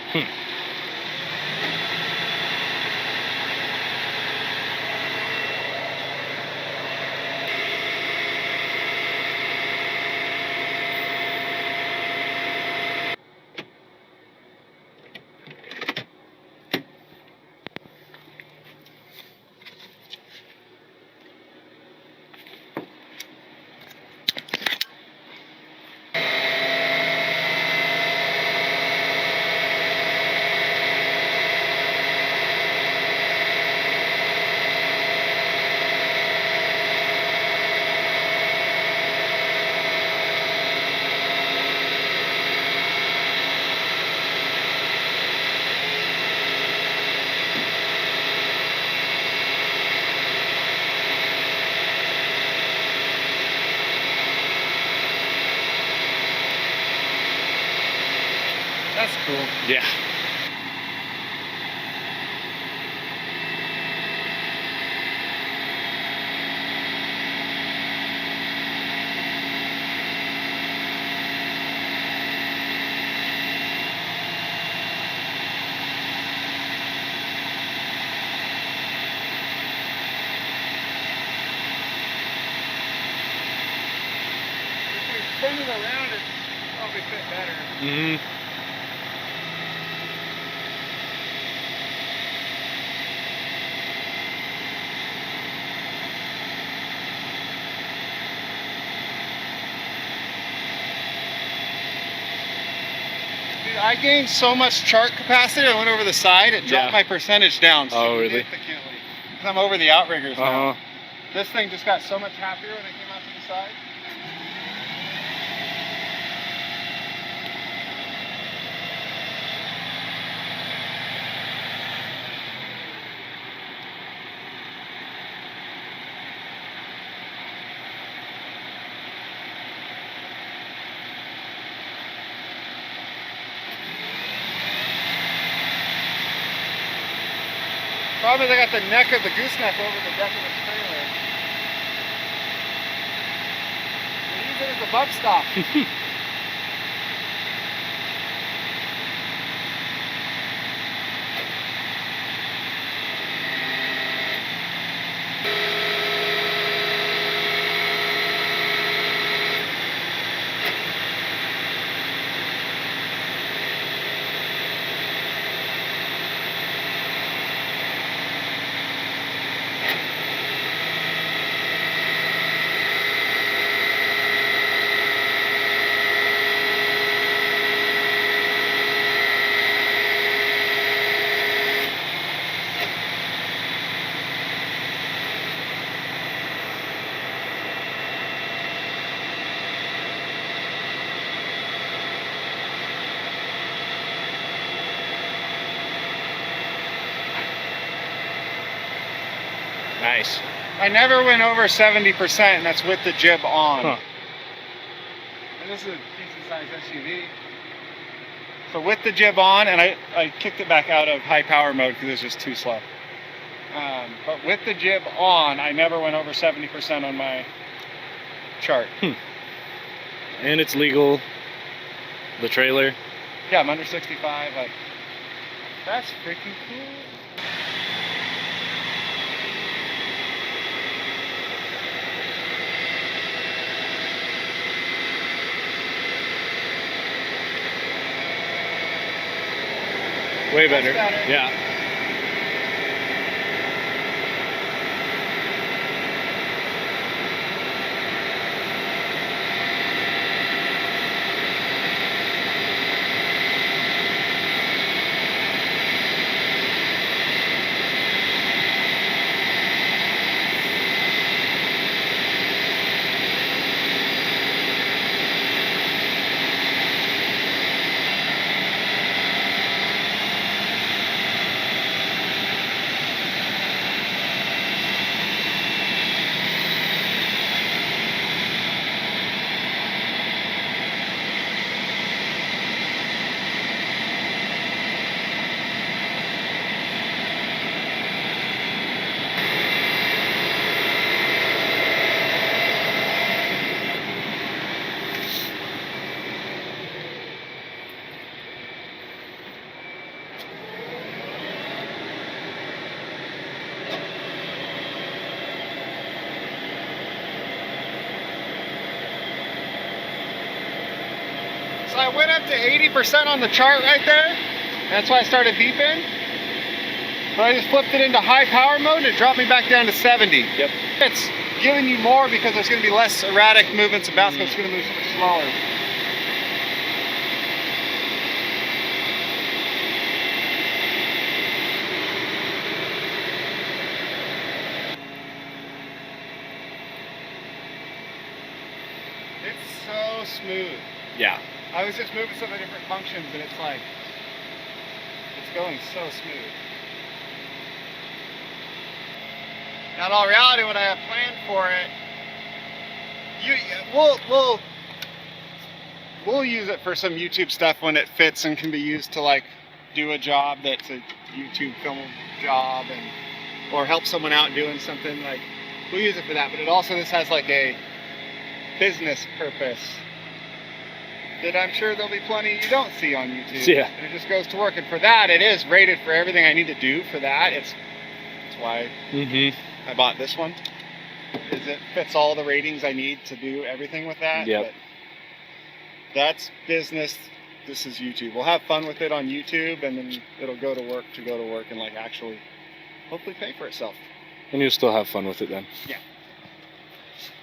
That's cool. Yeah. If we spin it around, it probably fit better. Mm-hmm. Dude, I gained so much chart capacity, I went over the side, it dropped my percentage down significantly. Because I'm over the outriggers now. This thing just got so much happier when I came out to the side. Problem is I got the neck of the gooseneck over the deck of the trailer. I use it as a bump stop. Nice. I never went over 70%, and that's with the jib on. Huh. And this is a decent sized SUV. So with the jib on, and I kicked it back out of high power mode because it was just too slow. But with the jib on, I never went over 70% on my chart. And it's legal. The trailer. Yeah, I'm under 65. Like, that's freaking cool. Way better. That's better. Yeah. So I went up to 80% on the chart right there. That's why I started beeping. But I just flipped it into high power mode and it dropped me back down to 70. Yep. It's giving you more because there's going to be less erratic movements of bounce, it's going to move so much slower. It's so smooth. Yeah. I was just moving some of the different functions and it's like, it's going so smooth. Now in all reality, what I have planned for it, we'll use it for some YouTube stuff when it fits and can be used to like do a job that's a YouTube film job and or help someone out doing something, like we'll use it for that. But it also, this has like a business purpose that I'm sure there'll be plenty you don't see on YouTube. Yeah. And it just goes to work. And for that, it is rated for everything I need to do for that. That's why I bought this one. Is it fits all the ratings I need to do everything with that. Yep. But that's business. This is YouTube. We'll have fun with it on YouTube, and then it'll go to work and like actually hopefully pay for itself. And you'll still have fun with it then. Yeah.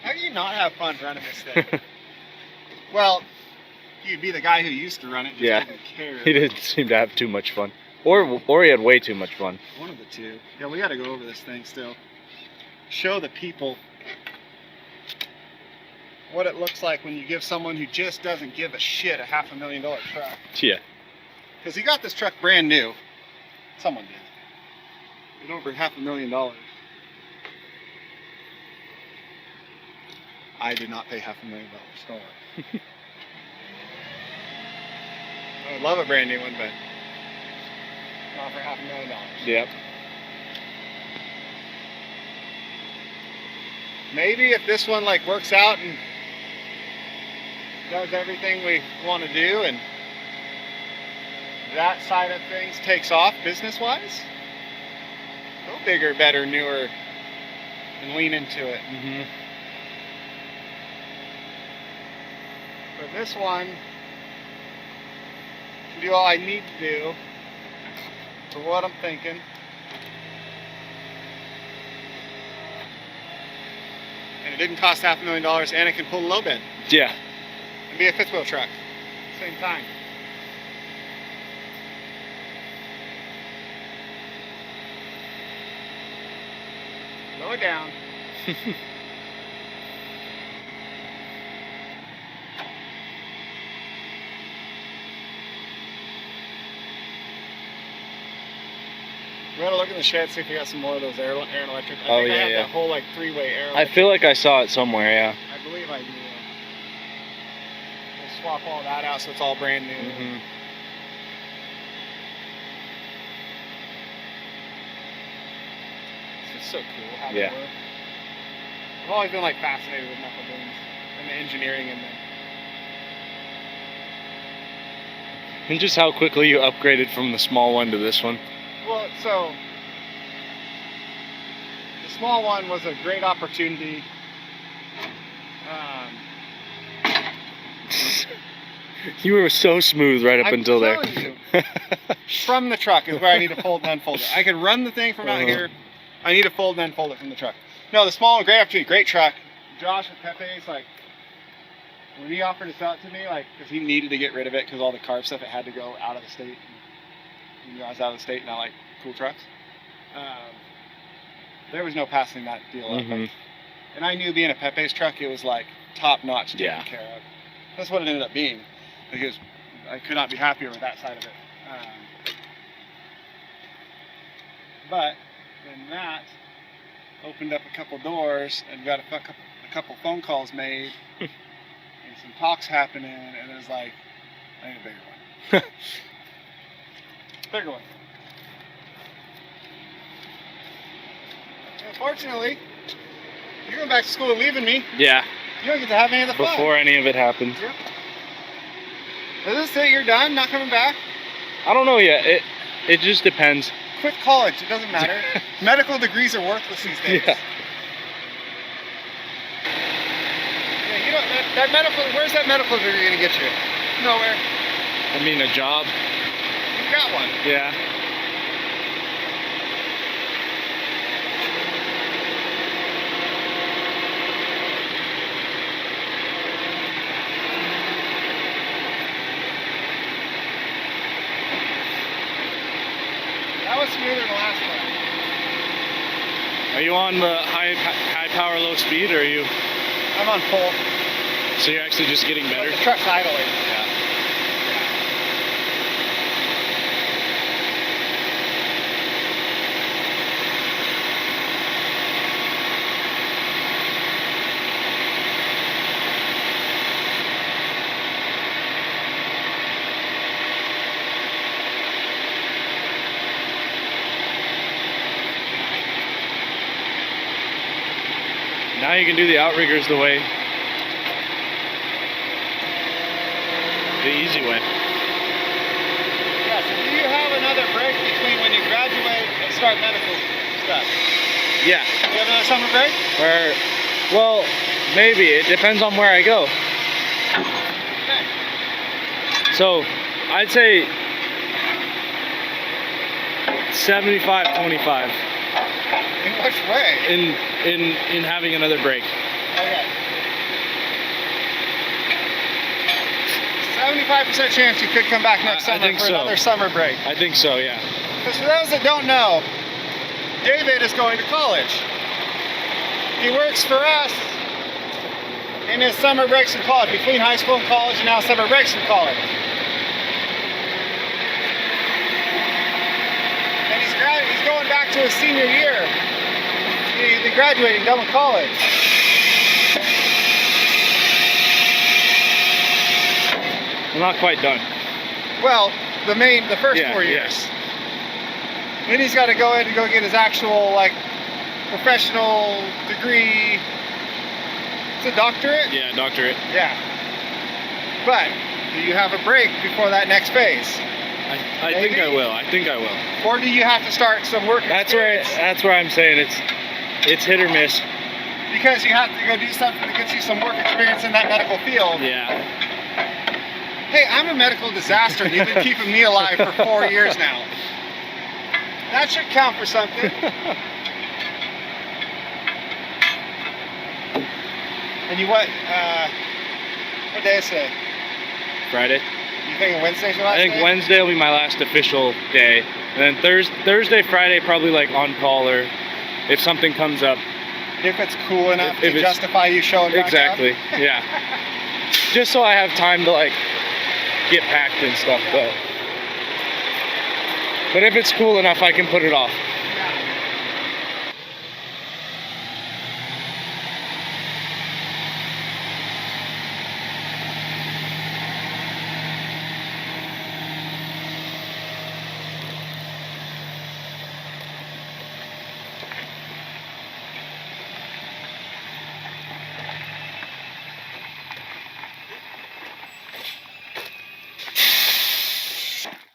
How do you not have fun running this thing? Well, you'd be the guy who used to run it, just didn't care. He didn't seem to have too much fun. Or he had way too much fun. One of the two. Yeah, we gotta go over this thing still. Show the people what it looks like when you give someone who just doesn't give a shit a $500,000 truck. Yeah. Because he got this truck brand new. Someone did. At over $500,000. I did not pay $500,000. Don't worry. I would love a brand new one, but not for $500,000. Yep. Maybe if this one like works out and does everything we want to do, and that side of things takes off business-wise, go bigger, better, newer, and lean into it. But this one can do all I need to do for what I'm thinking. And it didn't cost $500,000, and it can pull the low bed. Yeah. And be a fifth wheel truck at the same time. Slow it down. We're gonna look in the shed, see if we got some more of those air and electric. I think I have that whole like three-way air I feel like I saw it somewhere, yeah. I believe I do. We'll swap all that out so it's all brand new. It's just so cool how they work. I've always been like fascinated with knuckle booms and the engineering in them. And just how quickly you upgraded from the small one to this one. Well, so the small one was a great opportunity. You were so smooth right up I'm until there. telling you, from the truck is where I need to fold and unfold it. I could run the thing from out here. I need to fold and unfold it from the truck. No, the small one, great opportunity, great truck. Josh with Pepe's, like, when he offered to sell it to me, like, because he needed to get rid of it because all the carb stuff, it had to go out of the state. And I was out of the state and I like cool trucks. There was no passing that deal up. And I knew being a Pepe's truck, it was like top notch taken care of. That's what it ended up being. Because I could not be happier with that side of it. But then that opened up a couple doors and got a couple phone calls made and some talks happening, and it was like, I need a bigger one. Bigger one. Unfortunately, you're going back to school and leaving me. Yeah. You don't get to have any of the fun. Before any of it happened. Yep. Does this say you're done, not coming back? I don't know yet. It just depends. Quit college, it doesn't matter. Medical degrees are worthless these days. Yeah. Yeah, you know, that medical, where's that medical degree gonna get you? Nowhere. I mean, a job. You've got one. Yeah. That was smoother than the last one. Are you on the high power, low speed, or are you? I'm on full. So you're actually just getting better? The truck's idling. Yeah. Now you can do the outriggers the way, the easy way. Yeah, so do you have another break between when you graduate and start medical stuff? Yeah. Do you have another summer break? Or, well, maybe. It depends on where I go. Okay. So, I'd say 75-25 In which way? in having another break. Okay. 75% chance you could come back next I summer think for so. another summer break. I think so, yeah. Because for those that don't know, David is going to college. He works for us in his summer breaks in college, between high school and college, and now summer breaks in college. And he's going back to his senior year. He'll be graduating, done with college. I'm not quite done. Well, the first 4 years. Yes. Then he's got to go in and go get his actual, like, professional degree. It's a doctorate? Yeah, doctorate. Yeah. But, do you have a break before that next phase? I think I will. I think I will. Or do you have to start some work experience? That's where I'm saying it's hit or miss. Because you have to go do something that gets you some work experience in that medical field. Yeah. Hey, I'm a medical disaster and you've been keeping me alive for 4 years now. That should count for something. And what day is today? Friday. You think Wednesday's your last I think day? Wednesday will be my last official day. And then Thursday, Friday, probably like on call, or if something comes up. If it's cool enough If to it's- justify you showing back Exactly. up? Yeah. Just so I have time to like get packed and stuff, but if it's cool enough, I can put it off.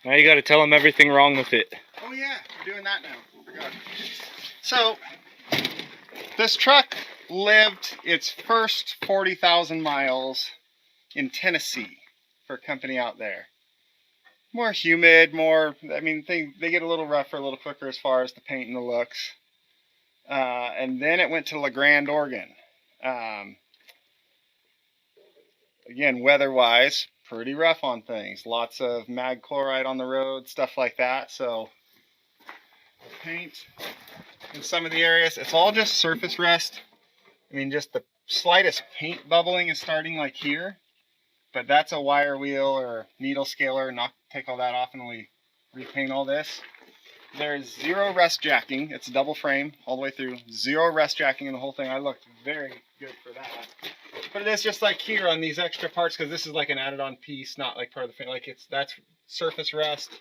Now you got to tell them everything wrong with it. Oh yeah, we're doing that now. Forgot. So, this truck lived its first 40,000 miles in Tennessee for a company out there. More humid, I mean, they get a little rougher, a little quicker as far as the paint and the looks. And then it went to La Grande, Oregon. Again, weather-wise, pretty rough on things. Lots of mag chloride on the road, stuff like that. So paint in some of the areas, it's all just surface rust. I mean, just the slightest paint bubbling is starting like here, but that's a wire wheel or needle scaler. Take all that off and we repaint all this. There's zero rust jacking. It's a double frame all the way through. Zero rust jacking in the whole thing. I looked very good for that. But it is just like here on these extra parts, because this is like an added on piece, not like part of the frame. Like that's surface rust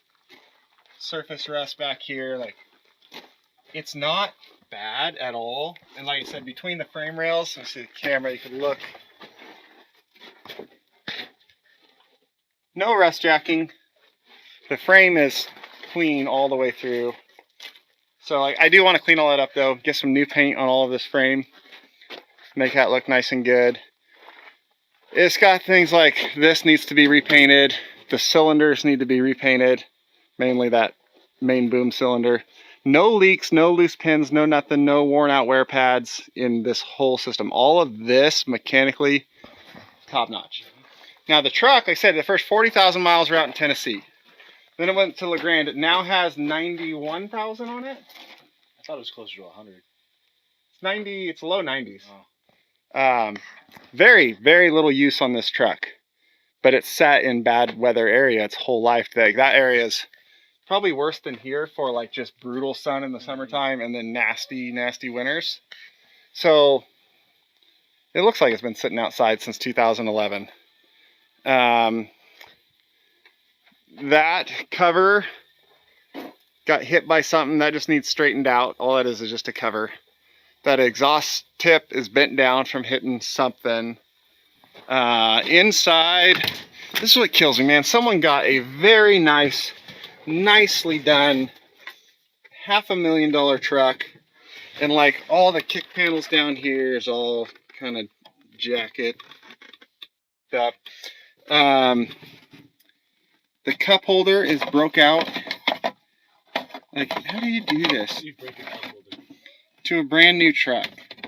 back here. Like, it's not bad at all. And like I said, between the frame rails, let's see the camera, you can look. No rust jacking. The frame is clean all the way through. So I do want to clean all that up though. Get some new paint on all of this frame. Make that look nice and good. It's got things like this needs to be repainted. The cylinders need to be repainted, mainly that main boom cylinder. No leaks, no loose pins, no nothing, no worn out wear pads in this whole system. All of this mechanically top notch. Now the truck, like I said, the first 40,000 miles were out in Tennessee. Then it went to LeGrand. It now has 91,000 on it. I thought it was closer to 100. It's 90, it's low 90s. Oh. Very, very little use on this truck. But it's sat in bad weather area its whole life. Like that area is probably worse than here for like just brutal sun in the summertime and then nasty, nasty winters. So it looks like it's been sitting outside since 2011. That cover got hit by something that just needs straightened out. All that is just a cover. That exhaust tip is bent down from hitting something. Inside, this is what kills me, man. Someone got a very nice, nicely done $500,000 truck, and like all the kick panels down here is all kind of jacket up. The cup holder is broke out. Like, how do you do this? You break a cup holder. To a brand new truck.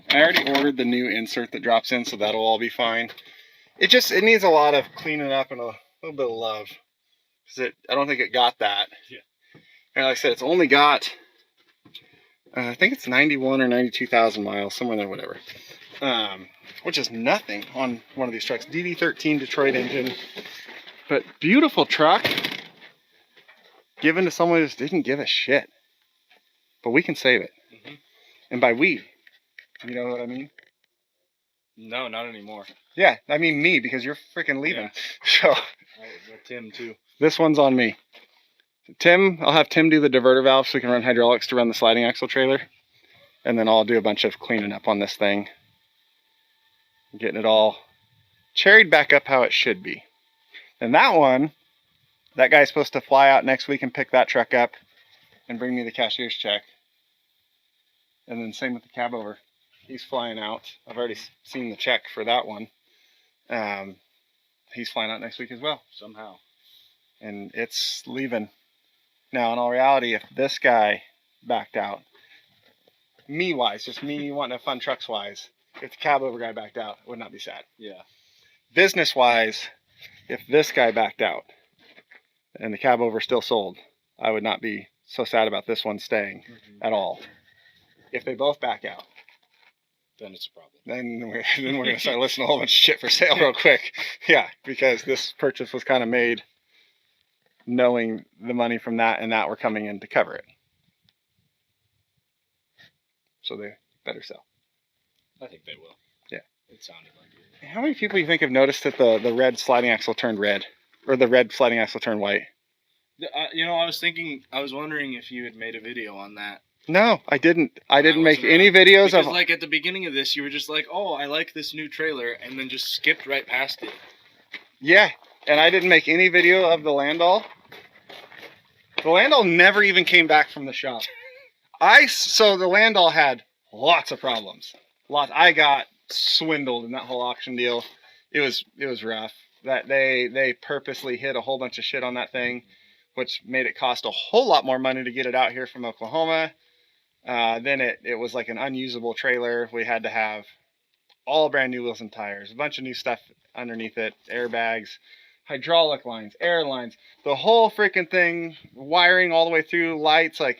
I already ordered the new insert that drops in, so that'll all be fine. It needs a lot of cleaning up and a little bit of love. Because I don't think it got that. Yeah. And like I said, it's only got, I think it's 91 or 92,000 miles, somewhere there, whatever. Which is nothing on one of these trucks. DD13 Detroit engine. But beautiful truck. Given to someone who just didn't give a shit. But we can save it. Mm-hmm. And by we, you know what I mean? No, not anymore. Yeah, I mean me, because you're freaking leaving. Yeah. So Tim too. this one's on me. Tim, I'll have Tim do the diverter valve so we can run hydraulics to run the sliding axle trailer. And then I'll do a bunch of cleaning up on this thing. Getting it all cherried back up how it should be. And that one, that guy's supposed to fly out next week and pick that truck up and bring me the cashier's check. And then same with the cab over. He's flying out. I've already seen the check for that one. He's flying out next week as well. Somehow. And it's leaving. Now, in all reality, if this guy backed out, me-wise, just me wanting to have fun trucks-wise, if the cab over guy backed out, I would not be sad. Yeah. Business-wise, if this guy backed out and the cab over still sold, I would not be so sad about this one staying at all. If they both back out, then it's a problem. then we're going to start listing a whole bunch of shit for sale real quick. Yeah, because this purchase was kind of made knowing the money from that and that were coming in to cover it. So they better sell. I think they will. Yeah. It sounded like it. How many people do you think have noticed that the red sliding axle turned red? Or the red sliding axle turned white? I was wondering if you had made a video on that. No, I didn't. I didn't make any videos because, of... like, at the beginning of this, you were just like, oh, I like this new trailer, and then just skipped right past it. Yeah, and I didn't make any video of the Landau. The Landau never even came back from the shop. So the Landau had lots of problems. Lots. I got swindled in that whole auction deal. It was rough. That they purposely hid a whole bunch of shit on that thing, which made it cost a whole lot more money to get it out here from Oklahoma. Then it was like an unusable trailer. We had to have all brand new wheels and tires, a bunch of new stuff underneath it, airbags, hydraulic lines, air lines, the whole freaking thing, wiring all the way through, lights. Like,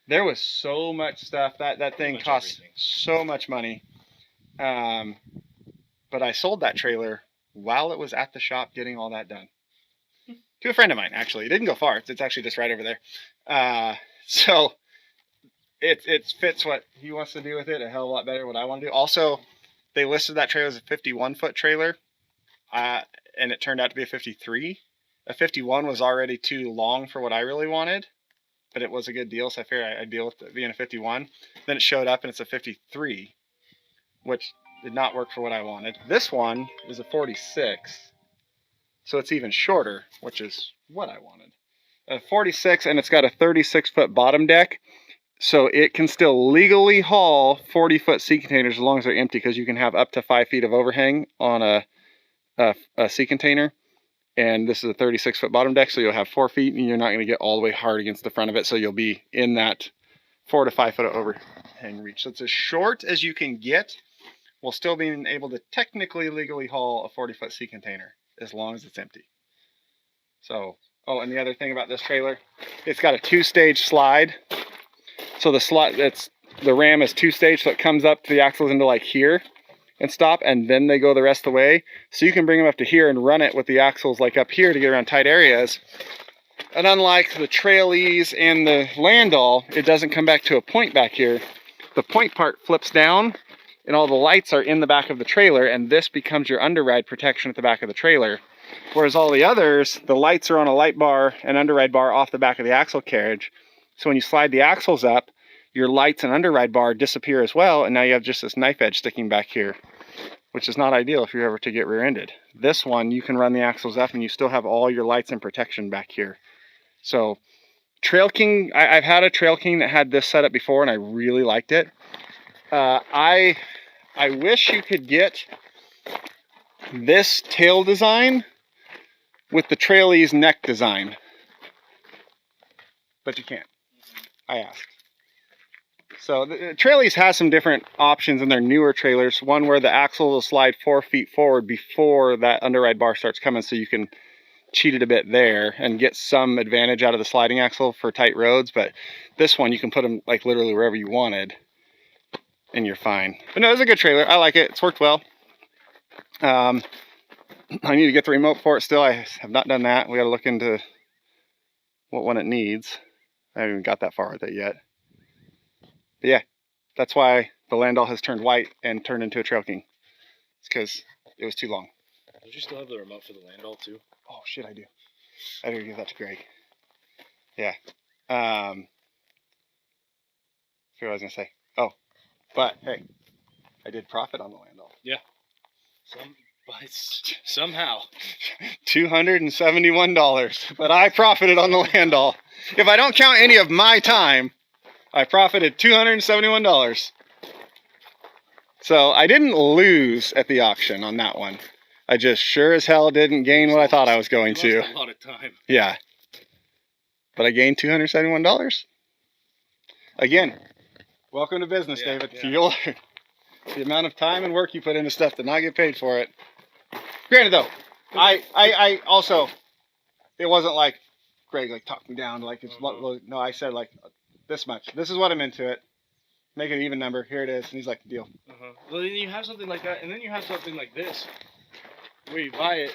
there was so much stuff. That thing cost so much money. But I sold that trailer while it was at the shop getting all that done. To a friend of mine, actually. It didn't go far. It's actually just right over there. So it fits what he wants to do with it a hell of a lot better than what I want to do. Also, they listed that trailer as a 51-foot trailer, and it turned out to be a 53. A 51 was already too long for what I really wanted, but it was a good deal, so I figured I'd deal with it being a 51. Then it showed up, and it's a 53, which did not work for what I wanted. This one is a 46. So it's even shorter, which is what I wanted. A 46, and it's got a 36-foot bottom deck, so it can still legally haul 40-foot sea containers as long as they're empty, because you can have up to 5 feet of overhang on a a sea container, and this is a 36-foot bottom deck, so you'll have 4 feet, and you're not going to get all the way hard against the front of it, so you'll be in that 4 to 5 foot of overhang reach. So it's as short as you can get, while still being able to technically legally haul a 40-foot sea container, as long as it's empty. So, oh, and the other thing about this trailer, it's got a 2-stage slide. So the ram is 2-stage, so it comes up to the axles into like here and stop, and then they go the rest of the way. So you can bring them up to here and run it with the axles like up here to get around tight areas. And unlike the trailees and the Landau, it doesn't come back to a point back here. The point part flips down, and all the lights are in the back of the trailer, and this becomes your underride protection at the back of the trailer. Whereas all the others, the lights are on a light bar and underride bar off the back of the axle carriage. So when you slide the axles up, your lights and underride bar disappear as well, and now you have just this knife edge sticking back here, which is not ideal if you're ever to get rear-ended. This one, you can run the axles up and you still have all your lights and protection back here. So Trail King, I've had a Trail King that had this setup before, and I really liked it. I wish you could get this tail design with the trailee's neck design, but you can't. I asked. So the trailees has some different options in their newer trailers. One where the axle will slide 4 feet forward before that underride bar starts coming, so you can cheat it a bit there and get some advantage out of the sliding axle for tight roads. But this one, you can put them like literally wherever you wanted, and you're fine. But no, it's a good trailer. I like it. It's worked well. I need to get the remote for it still. I have not done that. We got to look into what one it needs. I haven't even got that far with it yet. But yeah, that's why the Landau has turned white and turned into a Trail King. It's because it was too long. Don't you still have the remote for the Landau too? Oh shit, I do. I gotta give that to Greg. Yeah. I forgot what I was gonna say. Oh, but hey, I did profit on the Landau. Yeah. Somehow. $271, but I profited on the Landau. If I don't count any of my time, I profited $271. So I didn't lose at the auction on that one. I just sure as hell didn't gain what I thought I was going to. A lot of time. Yeah. But I gained $271. Again, welcome to business, Yeah, David. yeah. You'll learn the amount of time and work you put into stuff to not get paid for it. Granted though, I also, it wasn't like Greg like talked me down like it's no, I said like this much. This is what I'm into it. Make it an even number. Here it is. And he's like, deal. Well, then you have something like that, and then you have something like this, where you buy it,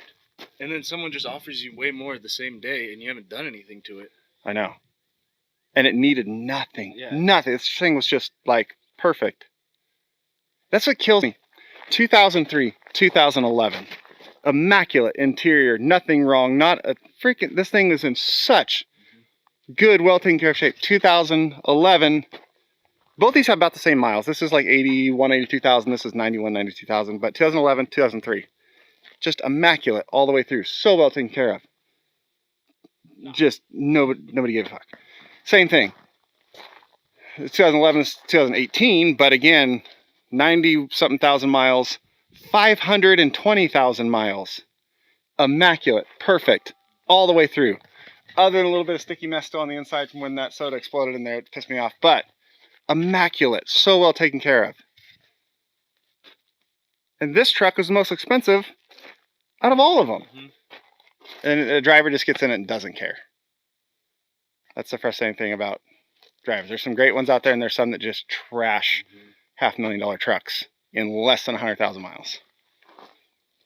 and then someone just offers you way more the same day, and you haven't done anything to it. I know. And it needed nothing. Yeah. Nothing. This thing was just like perfect. That's what kills me. 2003, 2011. Immaculate interior. Nothing wrong. Not a freaking... This thing is in such good, well taken care of shape. 2011. Both these have about the same miles. This is like 81, 82,000. This is 91, 92,000. But 2011, 2003. Just immaculate all the way through. So well taken care of. Just nobody gave a fuck. Same thing. 2011 is 2018, but again, 90-something thousand miles, 520,000 miles. Immaculate, perfect, all the way through. Other than a little bit of sticky mess still on the inside from when that soda exploded in there, it pissed me off. But immaculate, so well taken care of. And this truck was the most expensive out of all of them. And the driver just gets in it and doesn't care. That's the frustrating thing about drivers. There's some great ones out there, and there's some that just trash $500,000 trucks in less than 100,000 miles.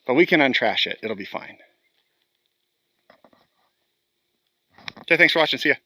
But we can untrash it. It'll be fine. Okay, thanks for watching. See ya.